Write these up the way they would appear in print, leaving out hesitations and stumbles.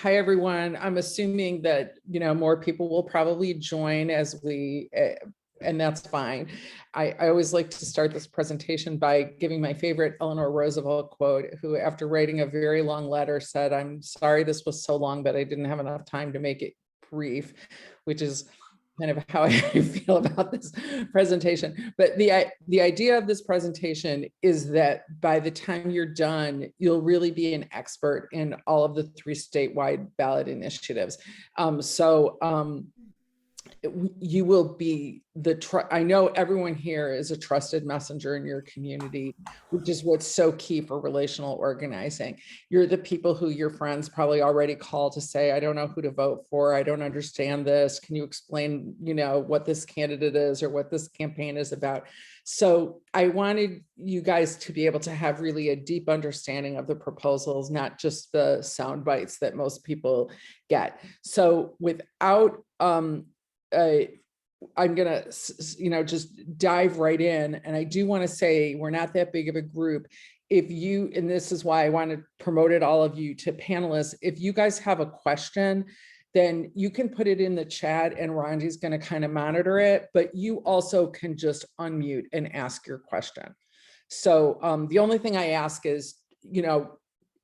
Hi, everyone. I'm assuming that, more people will probably join as we, and that's fine. I always like to start this presentation by giving my favorite Eleanor Roosevelt quote, who after writing a very long letter said, "I'm sorry this was so long, but I didn't have enough time to make it brief," which is kind of how I feel about this presentation. But the idea of this presentation is that by the time you're done, you'll really be an expert in all of the 3 statewide ballot initiatives. You will be I know everyone here is a trusted messenger in your community, which is what's so key for relational organizing. You're the people who your friends probably already call to say, "I don't know who to vote for. I don't understand this. Can you explain, what this candidate is or what this campaign is about?" So I wanted you guys to be able to have really a deep understanding of the proposals, not just the sound bites that most people get. So without, I'm gonna, just dive right in. And I do want to say we're not that big of a group. If you, and this is why I want to promote it, all of you, to panelists, if you guys have a question, then you can put it in the chat and Ranji's going to kind of monitor it, but you also can just unmute and ask your question. So the only thing I ask is,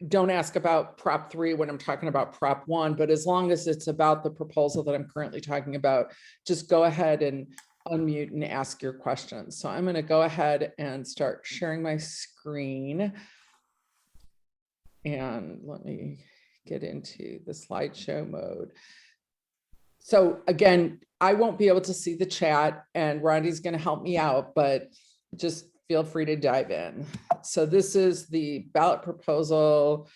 don't ask about Prop 3 when I'm talking about Prop 1, but as long as it's about the proposal that I'm currently talking about, just go ahead and unmute and ask your questions. So I'm going to go ahead and start sharing my screen. And let me get into the slideshow mode. So again, I won't be able to see the chat and Randy's going to help me out, but just feel free to dive in. So this is the ballot proposal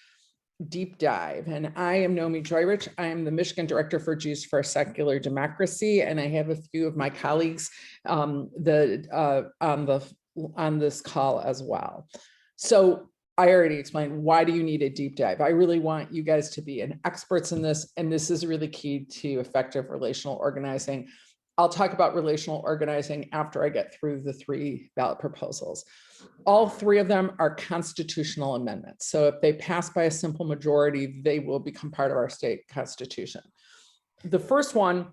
deep dive, and I am Nomi Joyrich. I am the Michigan Director for Jews for Secular Democracy, and I have a few of my colleagues on this call as well. So I already explained, why do you need a deep dive? I really want you guys to be experts in this, and this is really key to effective relational organizing. I'll talk about relational organizing after I get through the 3 ballot proposals. All 3 of them are constitutional amendments. So if they pass by a simple majority, they will become part of our state constitution. The first one,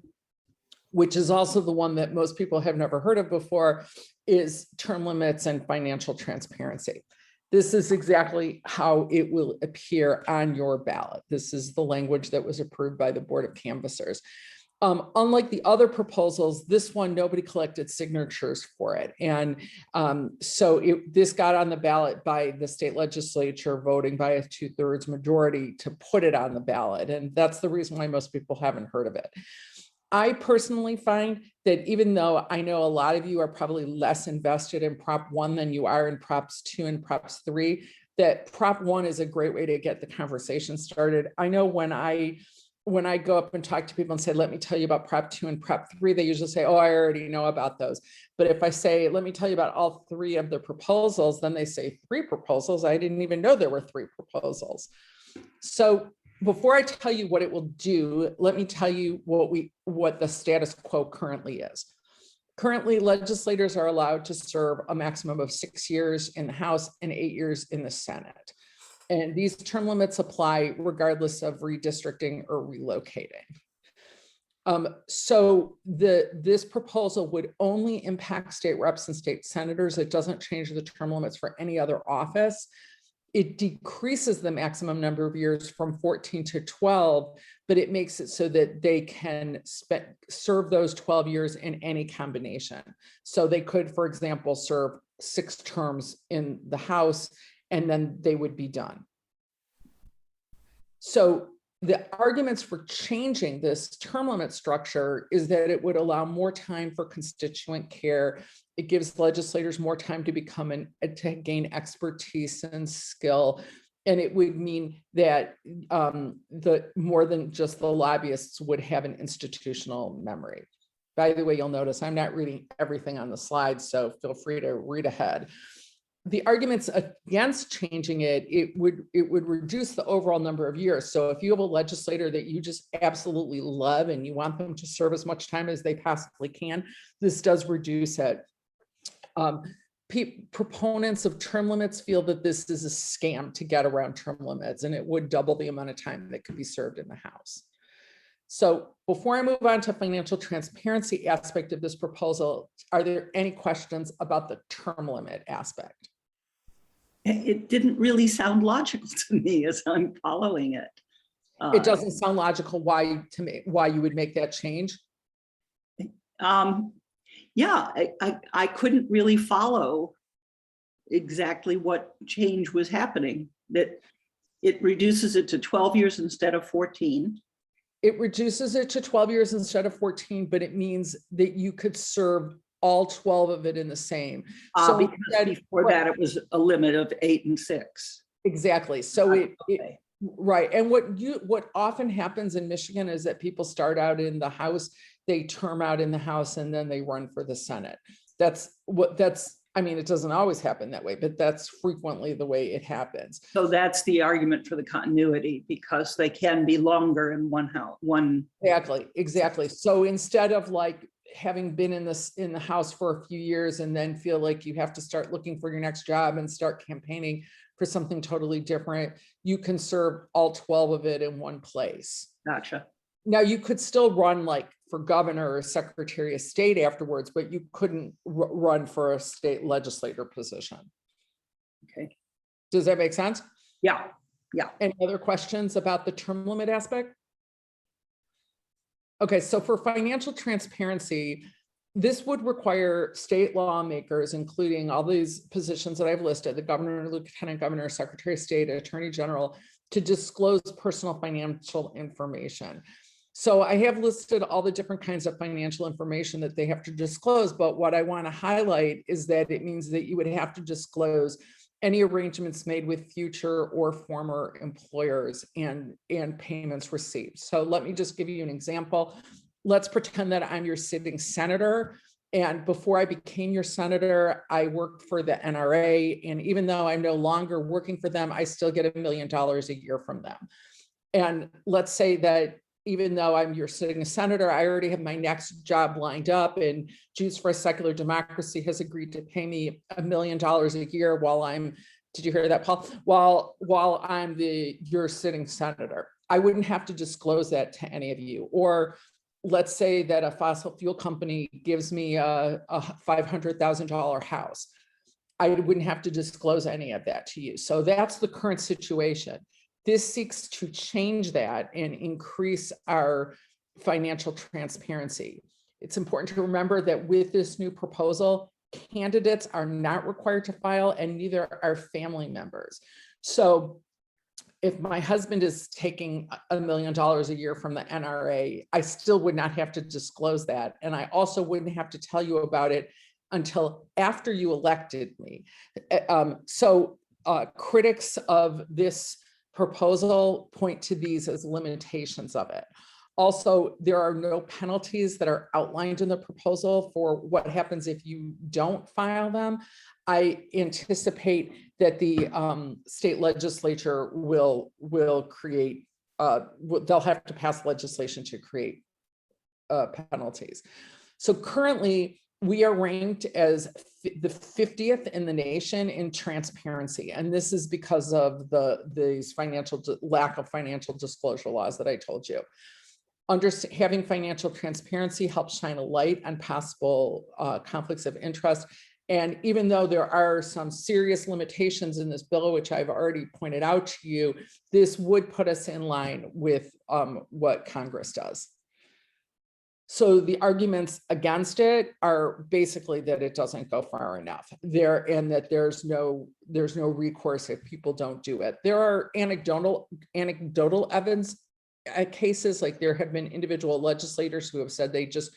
which is also the one that most people have never heard of before, is term limits and financial transparency. This is exactly how it will appear on your ballot. This is the language that was approved by the Board of Canvassers. Unlike the other proposals, this one, nobody collected signatures for it. And this got on the ballot by the state legislature voting by a 2/3 majority to put it on the ballot. And that's the reason why most people haven't heard of it. I personally find that even though I know a lot of you are probably less invested in Prop 1 than you are in Props 2 and Props 3, that Prop 1 is a great way to get the conversation started. I know when I go up and talk to people and say, "Let me tell you about Prop 2 and Prop 3, they usually say, "Oh, I already know about those." But if I say, "Let me tell you about all 3 of the proposals," then they say, "3 proposals? I didn't even know there were 3 proposals." So before I tell you what it will do, let me tell you what the status quo currently is. Currently, legislators are allowed to serve a maximum of 6 years in the House and 8 years in the Senate. And these term limits apply regardless of redistricting or relocating. So this proposal would only impact state reps and state senators. It doesn't change the term limits for any other office. It decreases the maximum number of years from 14 to 12, but it makes it so that they can serve those 12 years in any combination. So they could, for example, serve 6 terms in the House, and then they would be done. So the arguments for changing this term limit structure is that it would allow more time for constituent care. It gives legislators more time to to gain expertise and skill. And it would mean that more than just the lobbyists would have an institutional memory. By the way, you'll notice I'm not reading everything on the slide, so feel free to read ahead. The arguments against changing it would reduce the overall number of years. So if you have a legislator that you just absolutely love and you want them to serve as much time as they possibly can, this does reduce it. proponents of term limits feel that this is a scam to get around term limits, and it would double the amount of time that could be served in the House. So before I move on to financial transparency aspect of this proposal, are there any questions about the term limit aspect? It didn't really sound logical to me as I'm following it. It doesn't sound logical why you would make that change? Yeah, I couldn't really follow exactly what change was happening. That it reduces it to 12 years instead of 14. It reduces it to 12 years instead of 14, but it means that you could serve all 12 of it in the same. So because before that, it was a limit of 8 and 6. Exactly. So Okay. Right. And what often happens in Michigan is that people start out in the House, they term out in the House, and then they run for the Senate. I mean, it doesn't always happen that way, but that's frequently the way it happens. So that's the argument for the continuity, because they can be longer in one house. Exactly. So instead of like having been in the House for a few years and then feel like you have to start looking for your next job and start campaigning for something totally different, you can serve all 12 of it in one place. Gotcha. Now, you could still run like for governor or secretary of state afterwards, but you couldn't run for a state legislator position. Okay. Does that make sense? Yeah. Yeah. Any other questions about the term limit aspect? Okay, so for financial transparency, this would require state lawmakers, including all these positions that I've listed, the governor, lieutenant governor, secretary of state, attorney general, to disclose personal financial information. So I have listed all the different kinds of financial information that they have to disclose, but what I want to highlight is that it means that you would have to disclose any arrangements made with future or former employers and payments received. So let me just give you an example. Let's pretend that I'm your sitting senator, and before I became your senator, I worked for the NRA, and even though I'm no longer working for them, I still get $1 million a year from them. And let's say that even though I'm your sitting senator, I already have my next job lined up, and Jews for a Secular Democracy has agreed to pay me $1 million a year while I'm, did you hear that, Paul? While I'm your sitting senator. I wouldn't have to disclose that to any of you. Or let's say that a fossil fuel company gives me a $500,000 house. I wouldn't have to disclose any of that to you. So that's the current situation. This seeks to change that and increase our financial transparency. It's important to remember that with this new proposal, candidates are not required to file, and neither are family members. So if my husband is taking $1 million a year from the NRA, I still would not have to disclose that. And I also wouldn't have to tell you about it until after you elected me. Critics of this proposal point to these as limitations of it. Also, there are no penalties that are outlined in the proposal for what happens if you don't file them. I anticipate that the state legislature will create, they'll have to pass legislation to create penalties. So currently, we are ranked as the 50th in the nation in transparency. And this is because of these lack of financial disclosure laws that I told you. Having financial transparency helps shine a light on possible conflicts of interest. And even though there are some serious limitations in this bill, which I've already pointed out to you, this would put us in line with what Congress does. So the arguments against it are basically that it doesn't go far enough and that there's no recourse if people don't do it. There are anecdotal evidence cases, like there have been individual legislators who have said they just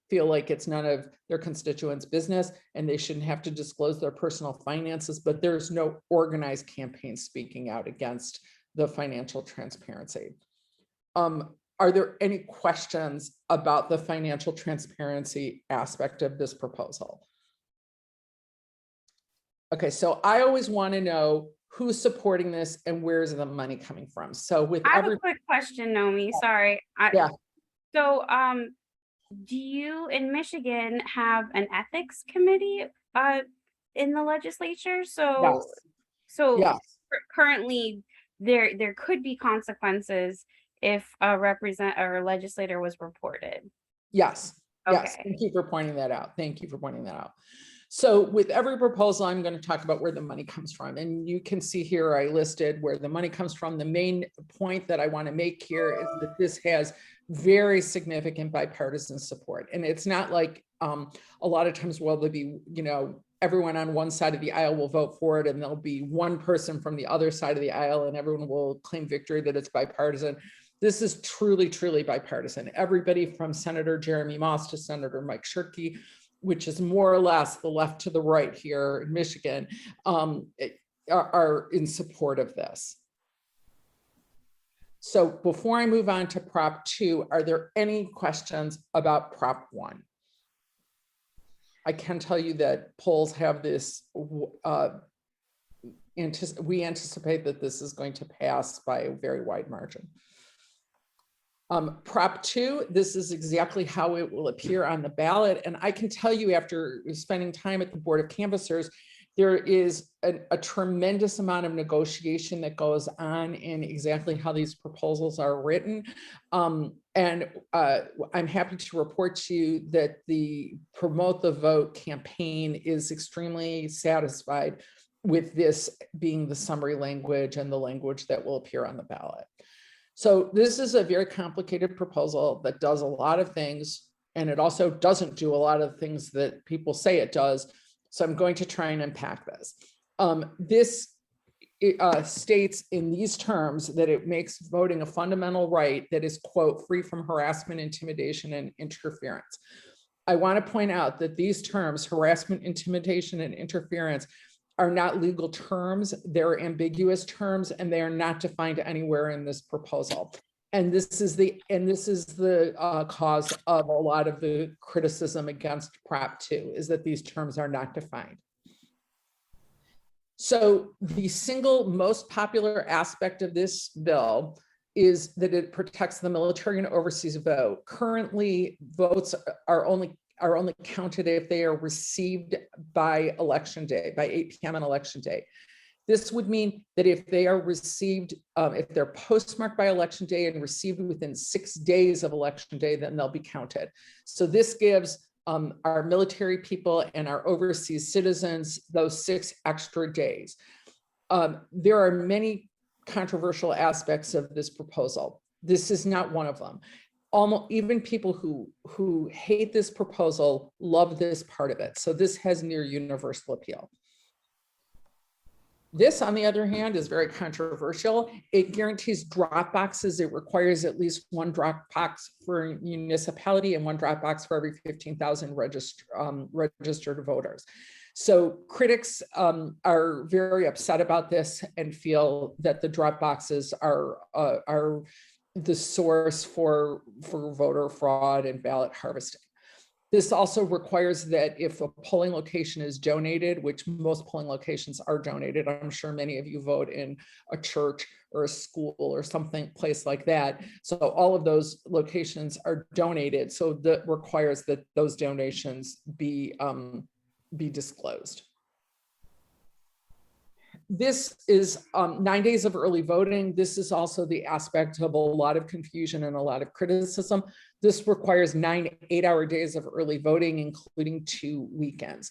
feel like it's none of their constituents' business and they shouldn't have to disclose their personal finances, but there's no organized campaign speaking out against the financial transparency. Are there any questions about the financial transparency aspect of this proposal? Okay, so I always want to know who's supporting this and where's the money coming from. So I have a quick question, Nomi. Sorry. Yeah. So, do you in Michigan have an ethics committee in the legislature. Yes, So yes, currently there could be consequences if a legislator was reported. yes, yes. Okay. Thank you for pointing that out. Thank you for pointing that out. So with every proposal, I'm going to talk about where the money comes from. And you can see here, I listed where the money comes from. The main point that I want to make here is that this has very significant bipartisan support. And it's not like a lot of times, well, there'll be, everyone on one side of the aisle will vote for it, and there'll be one person from the other side of the aisle, and everyone will claim victory that it's bipartisan. This is truly, truly bipartisan. Everybody from Senator Jeremy Moss to Senator Mike Shirkey, which is more or less the left to the right here in Michigan, are in support of this. So before I move on to Prop 2, are there any questions about Prop 1? I can tell you that polls have this, we anticipate that this is going to pass by a very wide margin. Prop 2, this is exactly how it will appear on the ballot. And I can tell you, after spending time at the Board of Canvassers, there is a tremendous amount of negotiation that goes on in exactly how these proposals are written. And I'm happy to report to you that the Promote the Vote campaign is extremely satisfied with this being the summary language and the language that will appear on the ballot. So this is a very complicated proposal that does a lot of things, and it also doesn't do a lot of things that people say it does. So I'm going to try and unpack this. This states in these terms that it makes voting a fundamental right that is, quote, free from harassment, intimidation, and interference. I want to point out that these terms, harassment, intimidation, and interference, are not legal terms. They're ambiguous terms, and they are not defined anywhere in this proposal. And this is the cause of a lot of the criticism against Prop 2, is that these terms are not defined. So the single most popular aspect of this bill is that it protects the military and overseas vote. Currently, votes are only counted if they are received by election day, by 8 p.m. on election day. This would mean that if they are received, if they're postmarked by election day and received within 6 days of election day, then they'll be counted. So this gives our military people and our overseas citizens those 6 extra days. There are many controversial aspects of this proposal. This is not one of them. Almost even people who hate this proposal love this part of it. So this has near universal appeal. This, on the other hand, is very controversial. It guarantees drop boxes. It requires at least 1 drop box for a municipality and 1 drop box for every 15,000 registered voters. So critics are very upset about this and feel that the drop boxes are the source for voter fraud and ballot harvesting. This also requires that if a polling location is donated, which most polling locations are donated, I'm sure many of you vote in a church or a school or something, place like that. So all of those locations are donated. So that requires that those donations be disclosed. This is 9 days of early voting. This is also the aspect of a lot of confusion and a lot of criticism. This requires 9 8-hour days of early voting, including 2 weekends.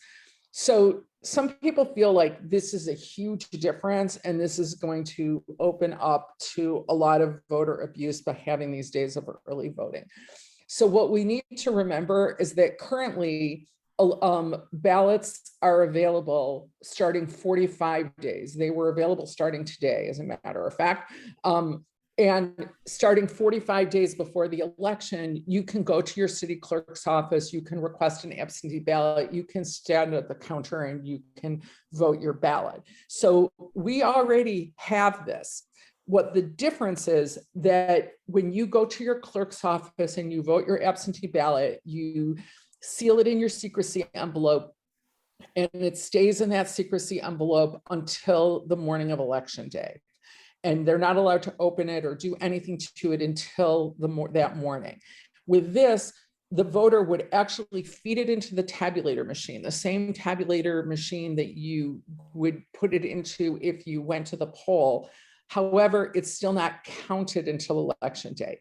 So some people feel like this is a huge difference, and this is going to open up to a lot of voter abuse by having these days of early voting. So what we need to remember is that currently ballots are available starting 45 days. They were available starting today, as a matter of fact. And starting 45 days before the election, you can go to your city clerk's office, you can request an absentee ballot, you can stand at the counter and you can vote your ballot. So we already have this. What the difference is that when you go to your clerk's office and you vote your absentee ballot, you seal it in your secrecy envelope, and it stays in that secrecy envelope until the morning of election day. And they're not allowed to open it or do anything to it until that morning. With this, the voter would actually feed it into the tabulator machine, the same tabulator machine that you would put it into if you went to the poll. However, it's still not counted until election day.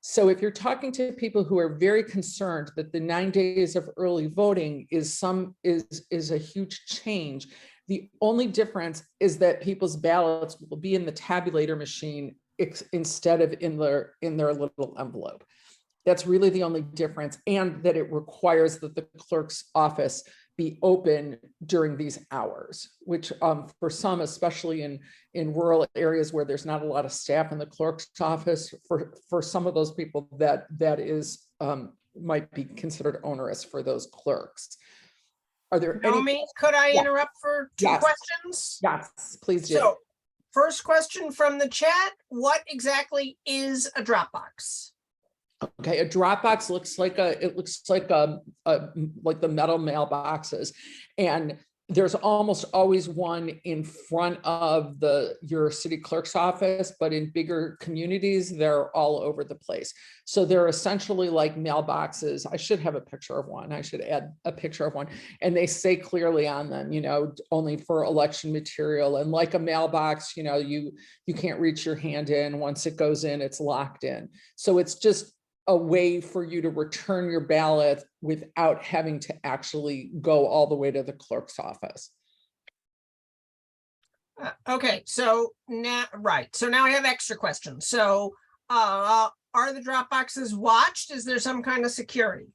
So if you're talking to people who are very concerned that the 9 days of early voting is a huge change, the only difference is that people's ballots will be in the tabulator machine instead of in their little envelope. That's really the only difference, and that it requires that the clerk's office be open during these hours, which for some, especially in rural areas where there's not a lot of staff in the clerk's office, for some of those people that is might be considered onerous for those clerks. Are there any? Nomi, could I interrupt for two Yes. questions? Yes, please do. So, first question from the chat, what exactly is a Dropbox? Okay, a Dropbox looks like like the metal mailboxes, and there's almost always one in front of your city clerk's office, but in bigger communities, they're all over the place. So they're essentially like mailboxes. I should have a picture of one. I should add a picture of one. And they say clearly on them, only for election material. And like a mailbox, you can't reach your hand in. Once it goes in, it's locked in. So it's just a way for you to return your ballot without having to actually go all the way to the clerk's office. Okay, so now, right. So now I have extra questions. So are the Dropboxes watched? Is there some kind of security?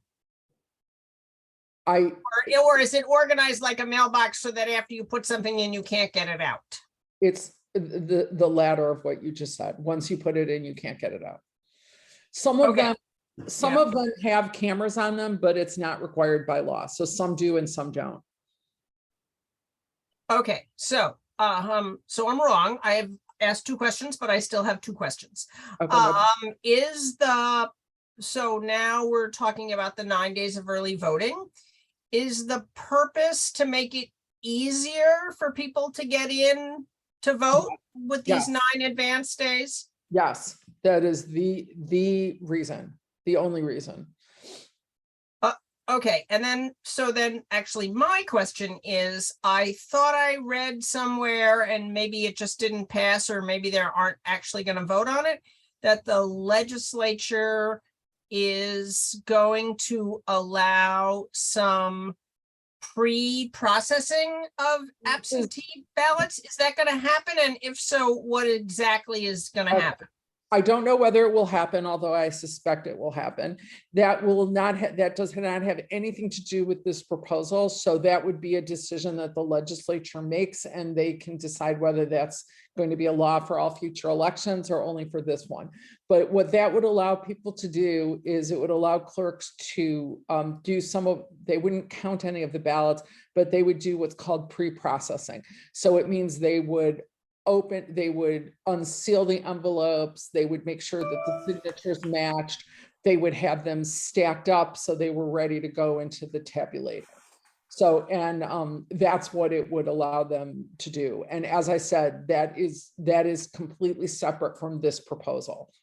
Or is it organized like a mailbox so that after you put something in, you can't get it out? It's the latter of what you just said. Once you put it in, you can't get it out. Some of them have cameras on them, but it's not required by law. So some do and some don't. Okay, so I'm wrong. I have asked two questions, but I still have two questions. Okay, So now we're talking about the 9 days of early voting. Is the purpose to make it easier for people to get in to vote with these 9 advanced days? yes, that is the reason, the only reason. Okay, and then actually my question is, I thought I read somewhere, and maybe it just didn't pass, or maybe they aren't actually going to vote on it, that the legislature is going to allow some pre-processing of absentee ballots. Is that going to happen? And if so, what exactly is going to happen? I don't know whether it will happen, although I suspect it will happen. That does not have anything to do with this proposal. So that would be a decision that the legislature makes, and they can decide whether that's going to be a law for all future elections or only for this one. But what that would allow people to do is it would allow clerks to they wouldn't count any of the ballots, but they would do what's called pre-processing. So it means they would unseal the envelopes, they would make sure that the signatures matched, they would have them stacked up so they were ready to go into the tabulator. So, and that's what it would allow them to do. And as I said, that is completely separate from this proposal.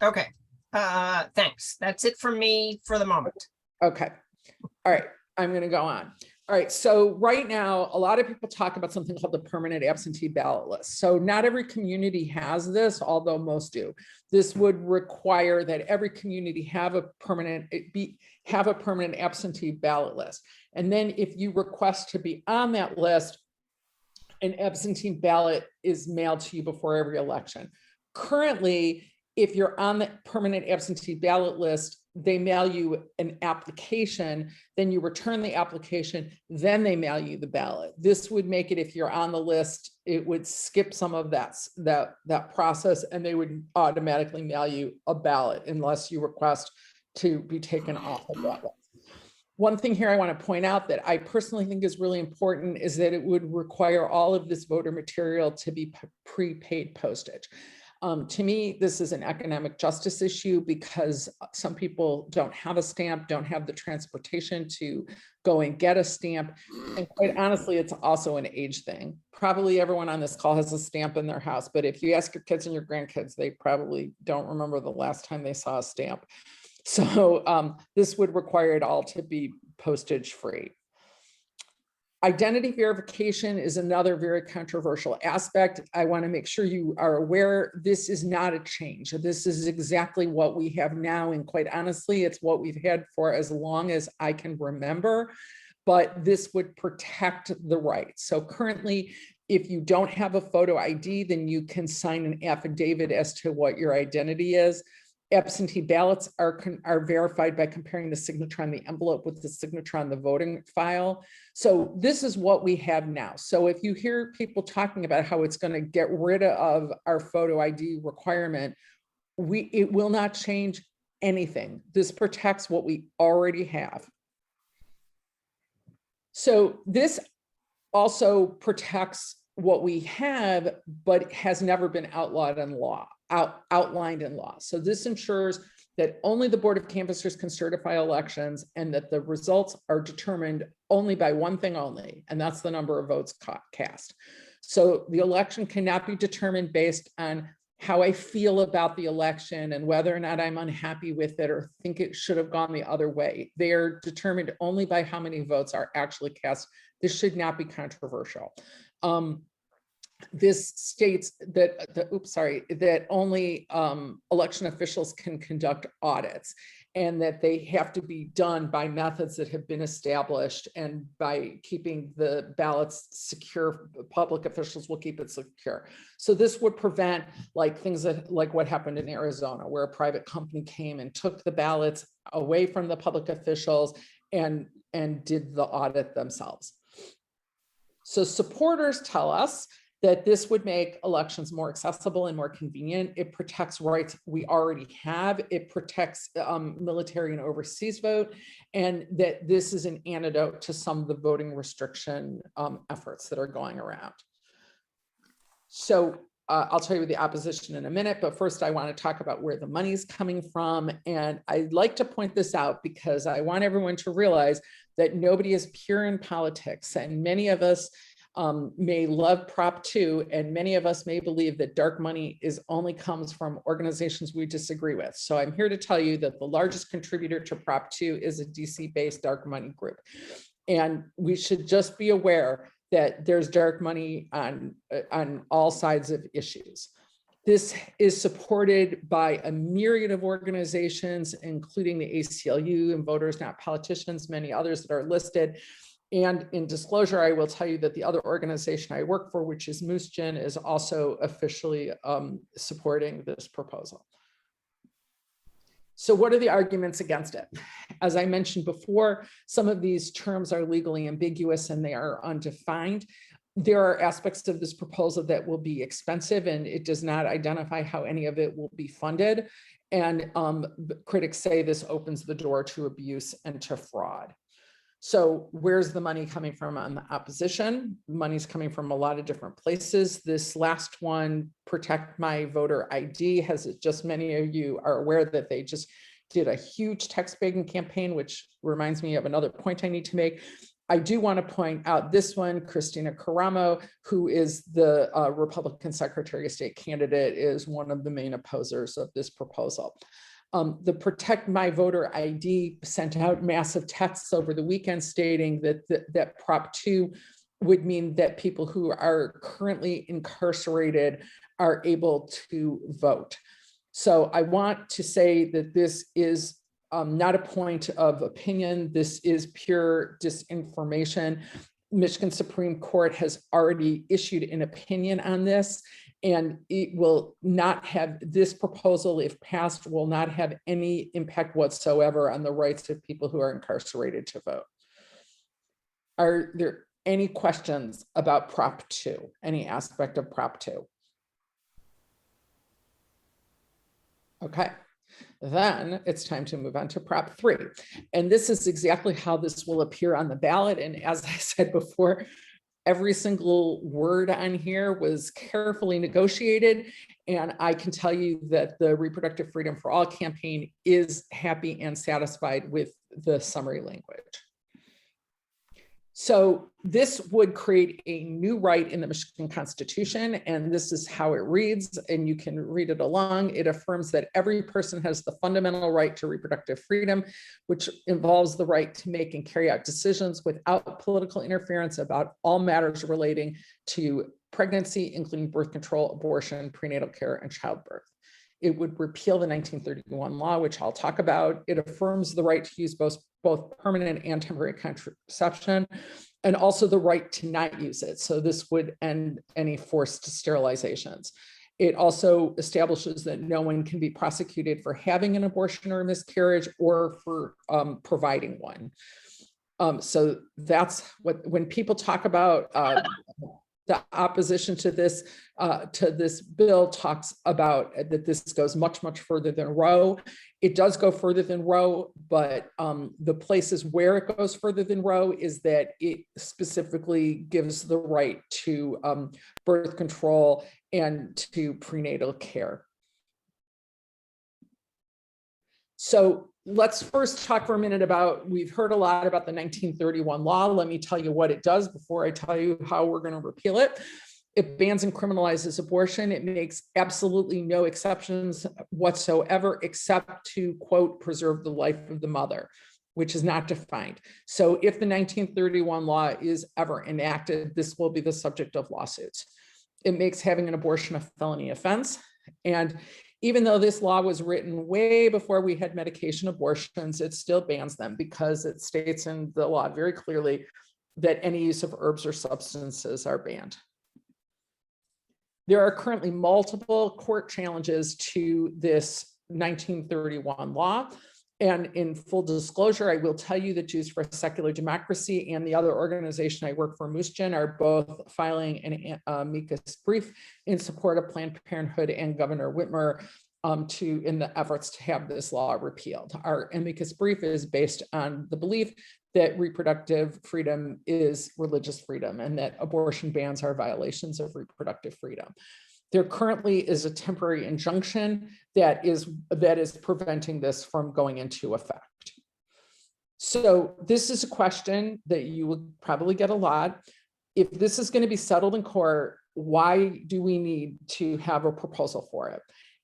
Okay, thanks. That's it from me for the moment. Okay, all right, I'm gonna go on. All right, so right now, a lot of people talk about something called the permanent absentee ballot list. So not every community has this, although most do. This would require that every community have a permanent absentee ballot list. And then if you request to be on that list, an absentee ballot is mailed to you before every election. Currently, if you're on the permanent absentee ballot list, they mail you an application, then you return the application, then they mail you the ballot. This would make it, if you're on the list, it would skip some of that process, and they would automatically mail you a ballot unless you request to be taken off of that list. One thing here I want to point out that I personally think is really important is that it would require all of this voter material to be prepaid postage. To me, this is an economic justice issue because some people don't have a stamp, don't have the transportation to go and get a stamp. And quite honestly, it's also an age thing. Probably everyone on this call has a stamp in their house, but if you ask your kids and your grandkids, they probably don't remember the last time they saw a stamp. So this would require it all to be postage free. Identity verification is another very controversial aspect. I want to make sure you are aware this is not a change. This is exactly what we have now. And quite honestly, it's what we've had for as long as I can remember, but this would protect the rights. So currently, if you don't have a photo ID, then you can sign an affidavit as to what your identity is. Absentee ballots are verified by comparing the signature on the envelope with the signature on the voting file. So this is what we have now. So if you hear people talking about how it's going to get rid of our photo ID requirement, it will not change anything. This protects what we already have. So this also protects what we have, but has never been outlawed in law. Outlined in law. So this ensures that only the Board of Canvassers can certify elections and that the results are determined only by one thing only, and that's the number of votes cast. So the election cannot be determined based on how I feel about the election and whether or not I'm unhappy with it or think it should have gone the other way. They are determined only by how many votes are actually cast. This should not be controversial. This states that that only election officials can conduct audits and that they have to be done by methods that have been established and by keeping the ballots secure. Public officials will keep it secure. So this would prevent like things like what happened in Arizona, where a private company came and took the ballots away from the public officials and did the audit themselves. So supporters tell us that this would make elections more accessible and more convenient. It protects rights we already have. It protects military and overseas vote, and that this is an antidote to some of the voting restriction efforts that are going around. So I'll tell you the opposition in a minute, but first I want to talk about where the money's coming from. And I'd like to point this out because I want everyone to realize that nobody is pure in politics, and many of us may love Prop 2, and many of us may believe that dark money only comes from organizations we disagree with. So I'm here to tell you that the largest contributor to Prop 2 is a DC-based dark money group. And we should just be aware that there's dark money on all sides of issues. This is supported by a myriad of organizations, including the ACLU and Voters Not Politicians, many others that are listed. And in disclosure, I will tell you that the other organization I work for, which is MooseGen, is also officially supporting this proposal. So what are the arguments against it? As I mentioned before, some of these terms are legally ambiguous and they are undefined. There are aspects of this proposal that will be expensive, and it does not identify how any of it will be funded. And critics say this opens the door to abuse and to fraud. So where's the money coming from on the opposition? Money's coming from a lot of different places. This last one, Protect My Voter ID, has just many of you are aware that they just did a huge text begging campaign, which reminds me of another point I need to make. I do want to point out this one, Christina Caramo, who is the Republican Secretary of State candidate, is one of the main opposers of this proposal. The Protect My Voter ID sent out massive texts over the weekend stating that Prop 2 would mean that people who are currently incarcerated are able to vote. So I want to say that this is not a point of opinion. This is pure disinformation. Michigan Supreme Court has already issued an opinion on this, and it will not have, this proposal, if passed, will not have any impact whatsoever on the rights of people who are incarcerated to vote. Are there any questions about Prop 2, any aspect of Prop 2? Okay. Then it's time to move on to Prop 3. And this is exactly how this will appear on the ballot. And as I said before, every single word on here was carefully negotiated. And I can tell you that the Reproductive Freedom for All campaign is happy and satisfied with the summary language. So this would create a new right in the Michigan Constitution, and this is how it reads, and you can read it along. It affirms that every person has the fundamental right to reproductive freedom, which involves the right to make and carry out decisions without political interference about all matters relating to pregnancy, including birth control, abortion, prenatal care, and childbirth. It would repeal the 1931 law, which I'll talk about. It affirms the right to use both permanent and temporary contraception, and also the right to not use it. So this would end any forced sterilizations. It also establishes that no one can be prosecuted for having an abortion or a miscarriage or for providing one. So that's what, when people talk about the opposition to this bill talks about that this goes much, much further than Roe. It does go further than Roe, but the places where it goes further than Roe is that it specifically gives the right to birth control and to prenatal care. So let's first talk for a minute about, we've heard a lot about the 1931 law. Let me tell you what it does before I tell you how we're going to repeal it. It bans and criminalizes abortion. It makes absolutely no exceptions whatsoever, except to, quote, preserve the life of the mother, which is not defined. So if the 1931 law is ever enacted, this will be the subject of lawsuits. It makes having an abortion a felony offense. And even though this law was written way before we had medication abortions, it still bans them because it states in the law very clearly that any use of herbs or substances are banned. There are currently multiple court challenges to this 1931 law. And in full disclosure, I will tell you that Jews for a Secular Democracy and the other organization I work for, Musgen, are both filing an amicus brief in support of Planned Parenthood and Governor Whitmer in the efforts to have this law repealed. Our amicus brief is based on the belief that reproductive freedom is religious freedom and that abortion bans are violations of reproductive freedom. There currently is a temporary injunction that is preventing this from going into effect. So this is a question that you will probably get a lot. If this is going to be settled in court, why do we need to have a proposal for it?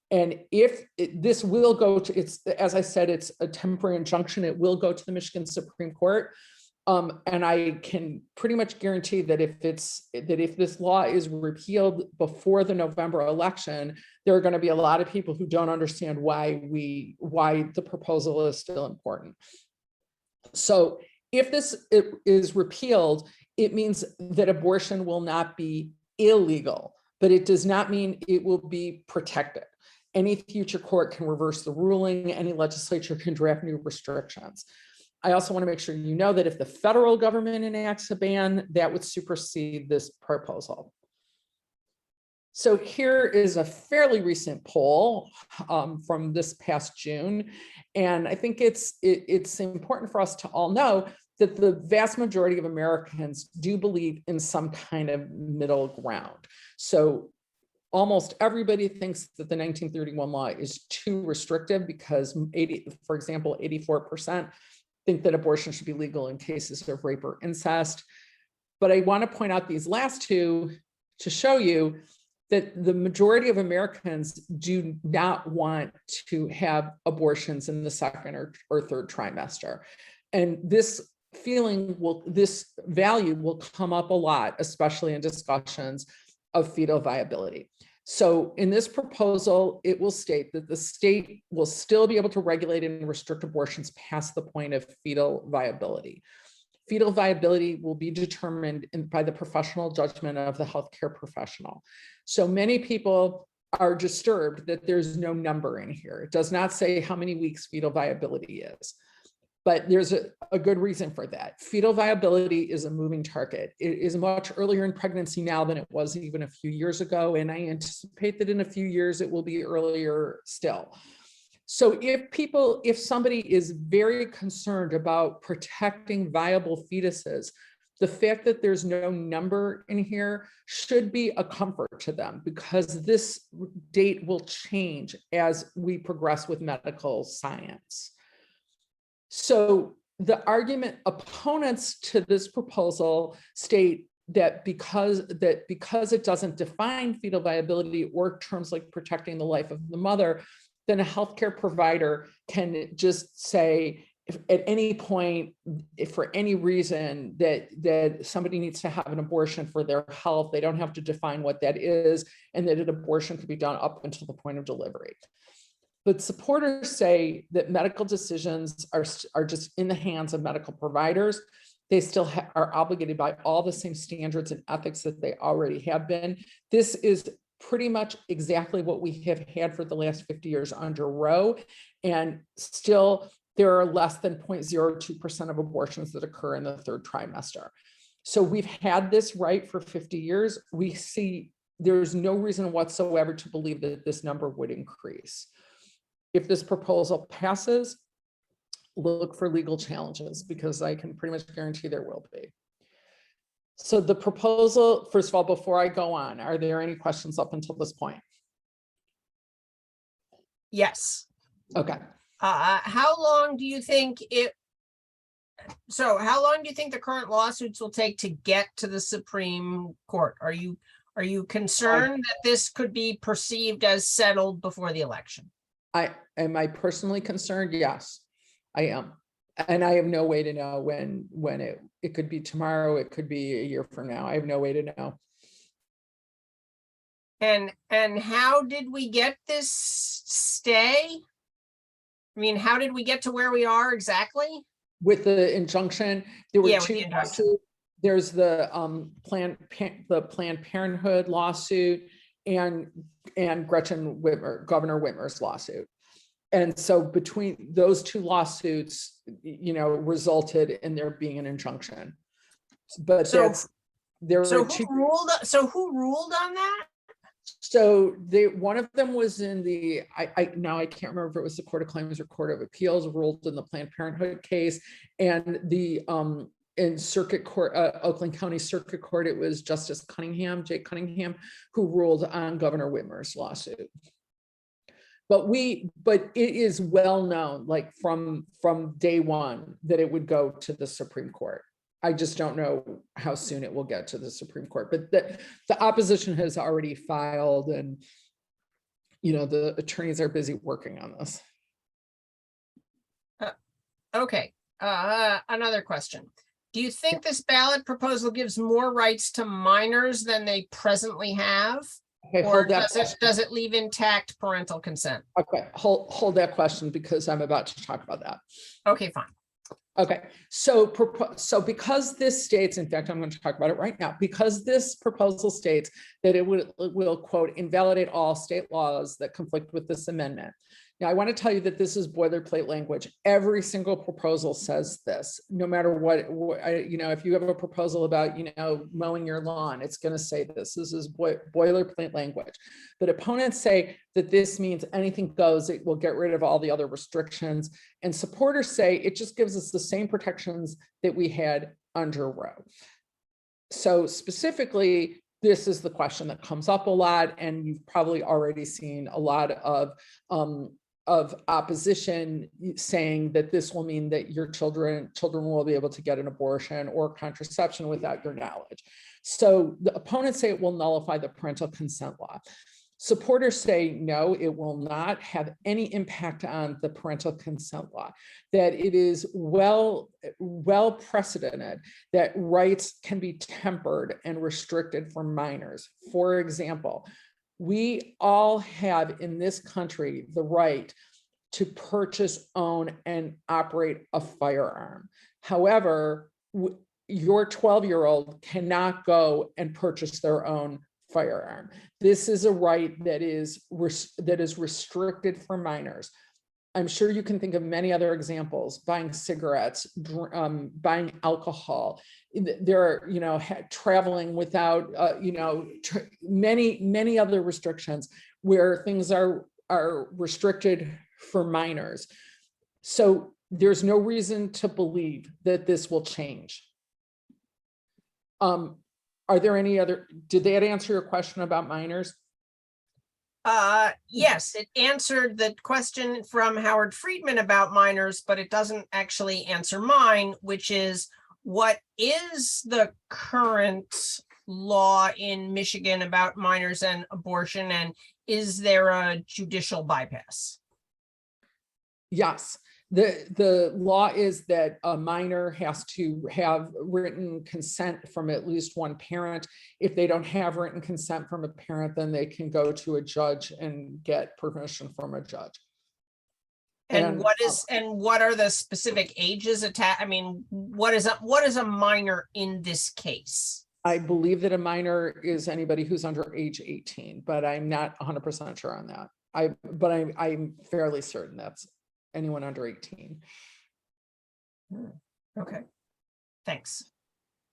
And if this will go to, as I said, it's a temporary injunction, it will go to the Michigan Supreme Court. And I can pretty much guarantee that if this law is repealed before the November election, there are going to be a lot of people who don't understand why the proposal is still important. So if this is repealed, it means that abortion will not be illegal, but it does not mean it will be protected. Any future court can reverse the ruling. Any legislature can draft new restrictions. I also want to make sure you know that if the federal government enacts a ban, that would supersede this proposal. So here is a fairly recent poll from this past June. And I think it's important for us to all know that the vast majority of Americans do believe in some kind of middle ground. So almost everybody thinks that the 1931 law is too restrictive because for example, 84% think that abortion should be legal in cases of rape or incest. But I want to point out these last two to show you that the majority of Americans do not want to have abortions in the second or third trimester. And this value will come up a lot, especially in discussions of fetal viability. So in this proposal, it will state that the state will still be able to regulate and restrict abortions past the point of fetal viability. Fetal viability will be determined by the professional judgment of the healthcare professional. So many people are disturbed that there's no number in here. It does not say how many weeks fetal viability is. But there's a good reason for that. Fetal viability is a moving target. It is much earlier in pregnancy now than it was even a few years ago. And I anticipate that in a few years, it will be earlier still. So if somebody is very concerned about protecting viable fetuses, the fact that there's no number in here should be a comfort to them because this date will change as we progress with medical science. So the argument opponents to this proposal state that because it doesn't define fetal viability or terms like protecting the life of the mother, then a healthcare provider can just say, if at any point, if for any reason that somebody needs to have an abortion for their health, they don't have to define what that is, and that an abortion could be done up until the point of delivery. But supporters say that medical decisions are just in the hands of medical providers. They still are obligated by all the same standards and ethics that they already have been. This is pretty much exactly what we have had for the last 50 years under Roe, and still there are less than 0.02% of abortions that occur in the third trimester. So we've had this right for 50 years. We see there's no reason whatsoever to believe that this number would increase. If this proposal passes, look for legal challenges, because I can pretty much guarantee there will be. So the proposal, first of all, before I go on, are there any questions up until this point? Yes. Okay. How long do you think how long do you think the current lawsuits will take to get to the Supreme Court? Are you concerned that this could be perceived as settled before the election? Am I personally concerned? Yes, I am. And I have no way to know when it could be tomorrow, it could be a year from now. I have no way to know. And how did we get this stay? I mean, how did we get to where we are exactly? With the injunction, there were two lawsuits. There's the Planned Parenthood lawsuit and Governor Whitmer's lawsuit. And so between those two lawsuits, resulted in there being an injunction. But who ruled on that? So one of them was in the, now I can't remember if it was the Court of Claims or Court of Appeals, ruled in the Planned Parenthood case, and the in Circuit Court, Oakland County Circuit Court, it was Justice Jake Cunningham, who ruled on Governor Whitmer's lawsuit. But it is well known, like from day one, that it would go to the Supreme Court. I just don't know how soon it will get to the Supreme Court, but the opposition has already filed, and the attorneys are busy working on this. Okay, another question. Do you think this ballot proposal gives more rights to minors than they presently have? Okay, or does it leave intact parental consent? Okay, hold that question, because I'm about to talk about that. Okay, fine. Okay, so because this states, in fact, I'm going to talk about it right now, because this proposal states that it will, quote, invalidate all state laws that conflict with this amendment. Now, I want to tell you that this is boilerplate language. Every single proposal says this, no matter what, if you have a proposal about, mowing your lawn, it's going to say this. This is boilerplate language. But opponents say that this means anything goes. It will get rid of all the other restrictions. And supporters say it just gives us the same protections that we had under Roe. So specifically, this is the question that comes up a lot, and you've probably already seen a lot of opposition saying that this will mean that your children will be able to get an abortion or contraception without your knowledge. So the opponents say it will nullify the parental consent law. Supporters say, no, it will not have any impact on the parental consent law, that it is well precedented that rights can be tempered and restricted for minors. For example, we all have in this country the right to purchase, own, and operate a firearm. However, your 12-year-old cannot go and purchase their own firearm. This is a right that is restricted for minors. I'm sure you can think of many other examples: buying cigarettes, buying alcohol. There are, traveling without, many other restrictions where things are restricted for minors. So there's no reason to believe that this will change. Are there any other? Did that answer your question about minors? Yes, it answered the question from Howard Friedman about minors, but it doesn't actually answer mine, which is what is the current law in Michigan about minors and abortion, and is there a judicial bypass? Yes, the law is that a minor has to have written consent from at least one parent. If they don't have written consent from a parent, then they can go to a judge and get permission from a judge. And what are the specific ages attached? I mean, what is a minor in this case? I believe that a minor is anybody who's under age 18, but I'm not 100% sure on that. I'm fairly certain that's anyone under 18. Okay, thanks.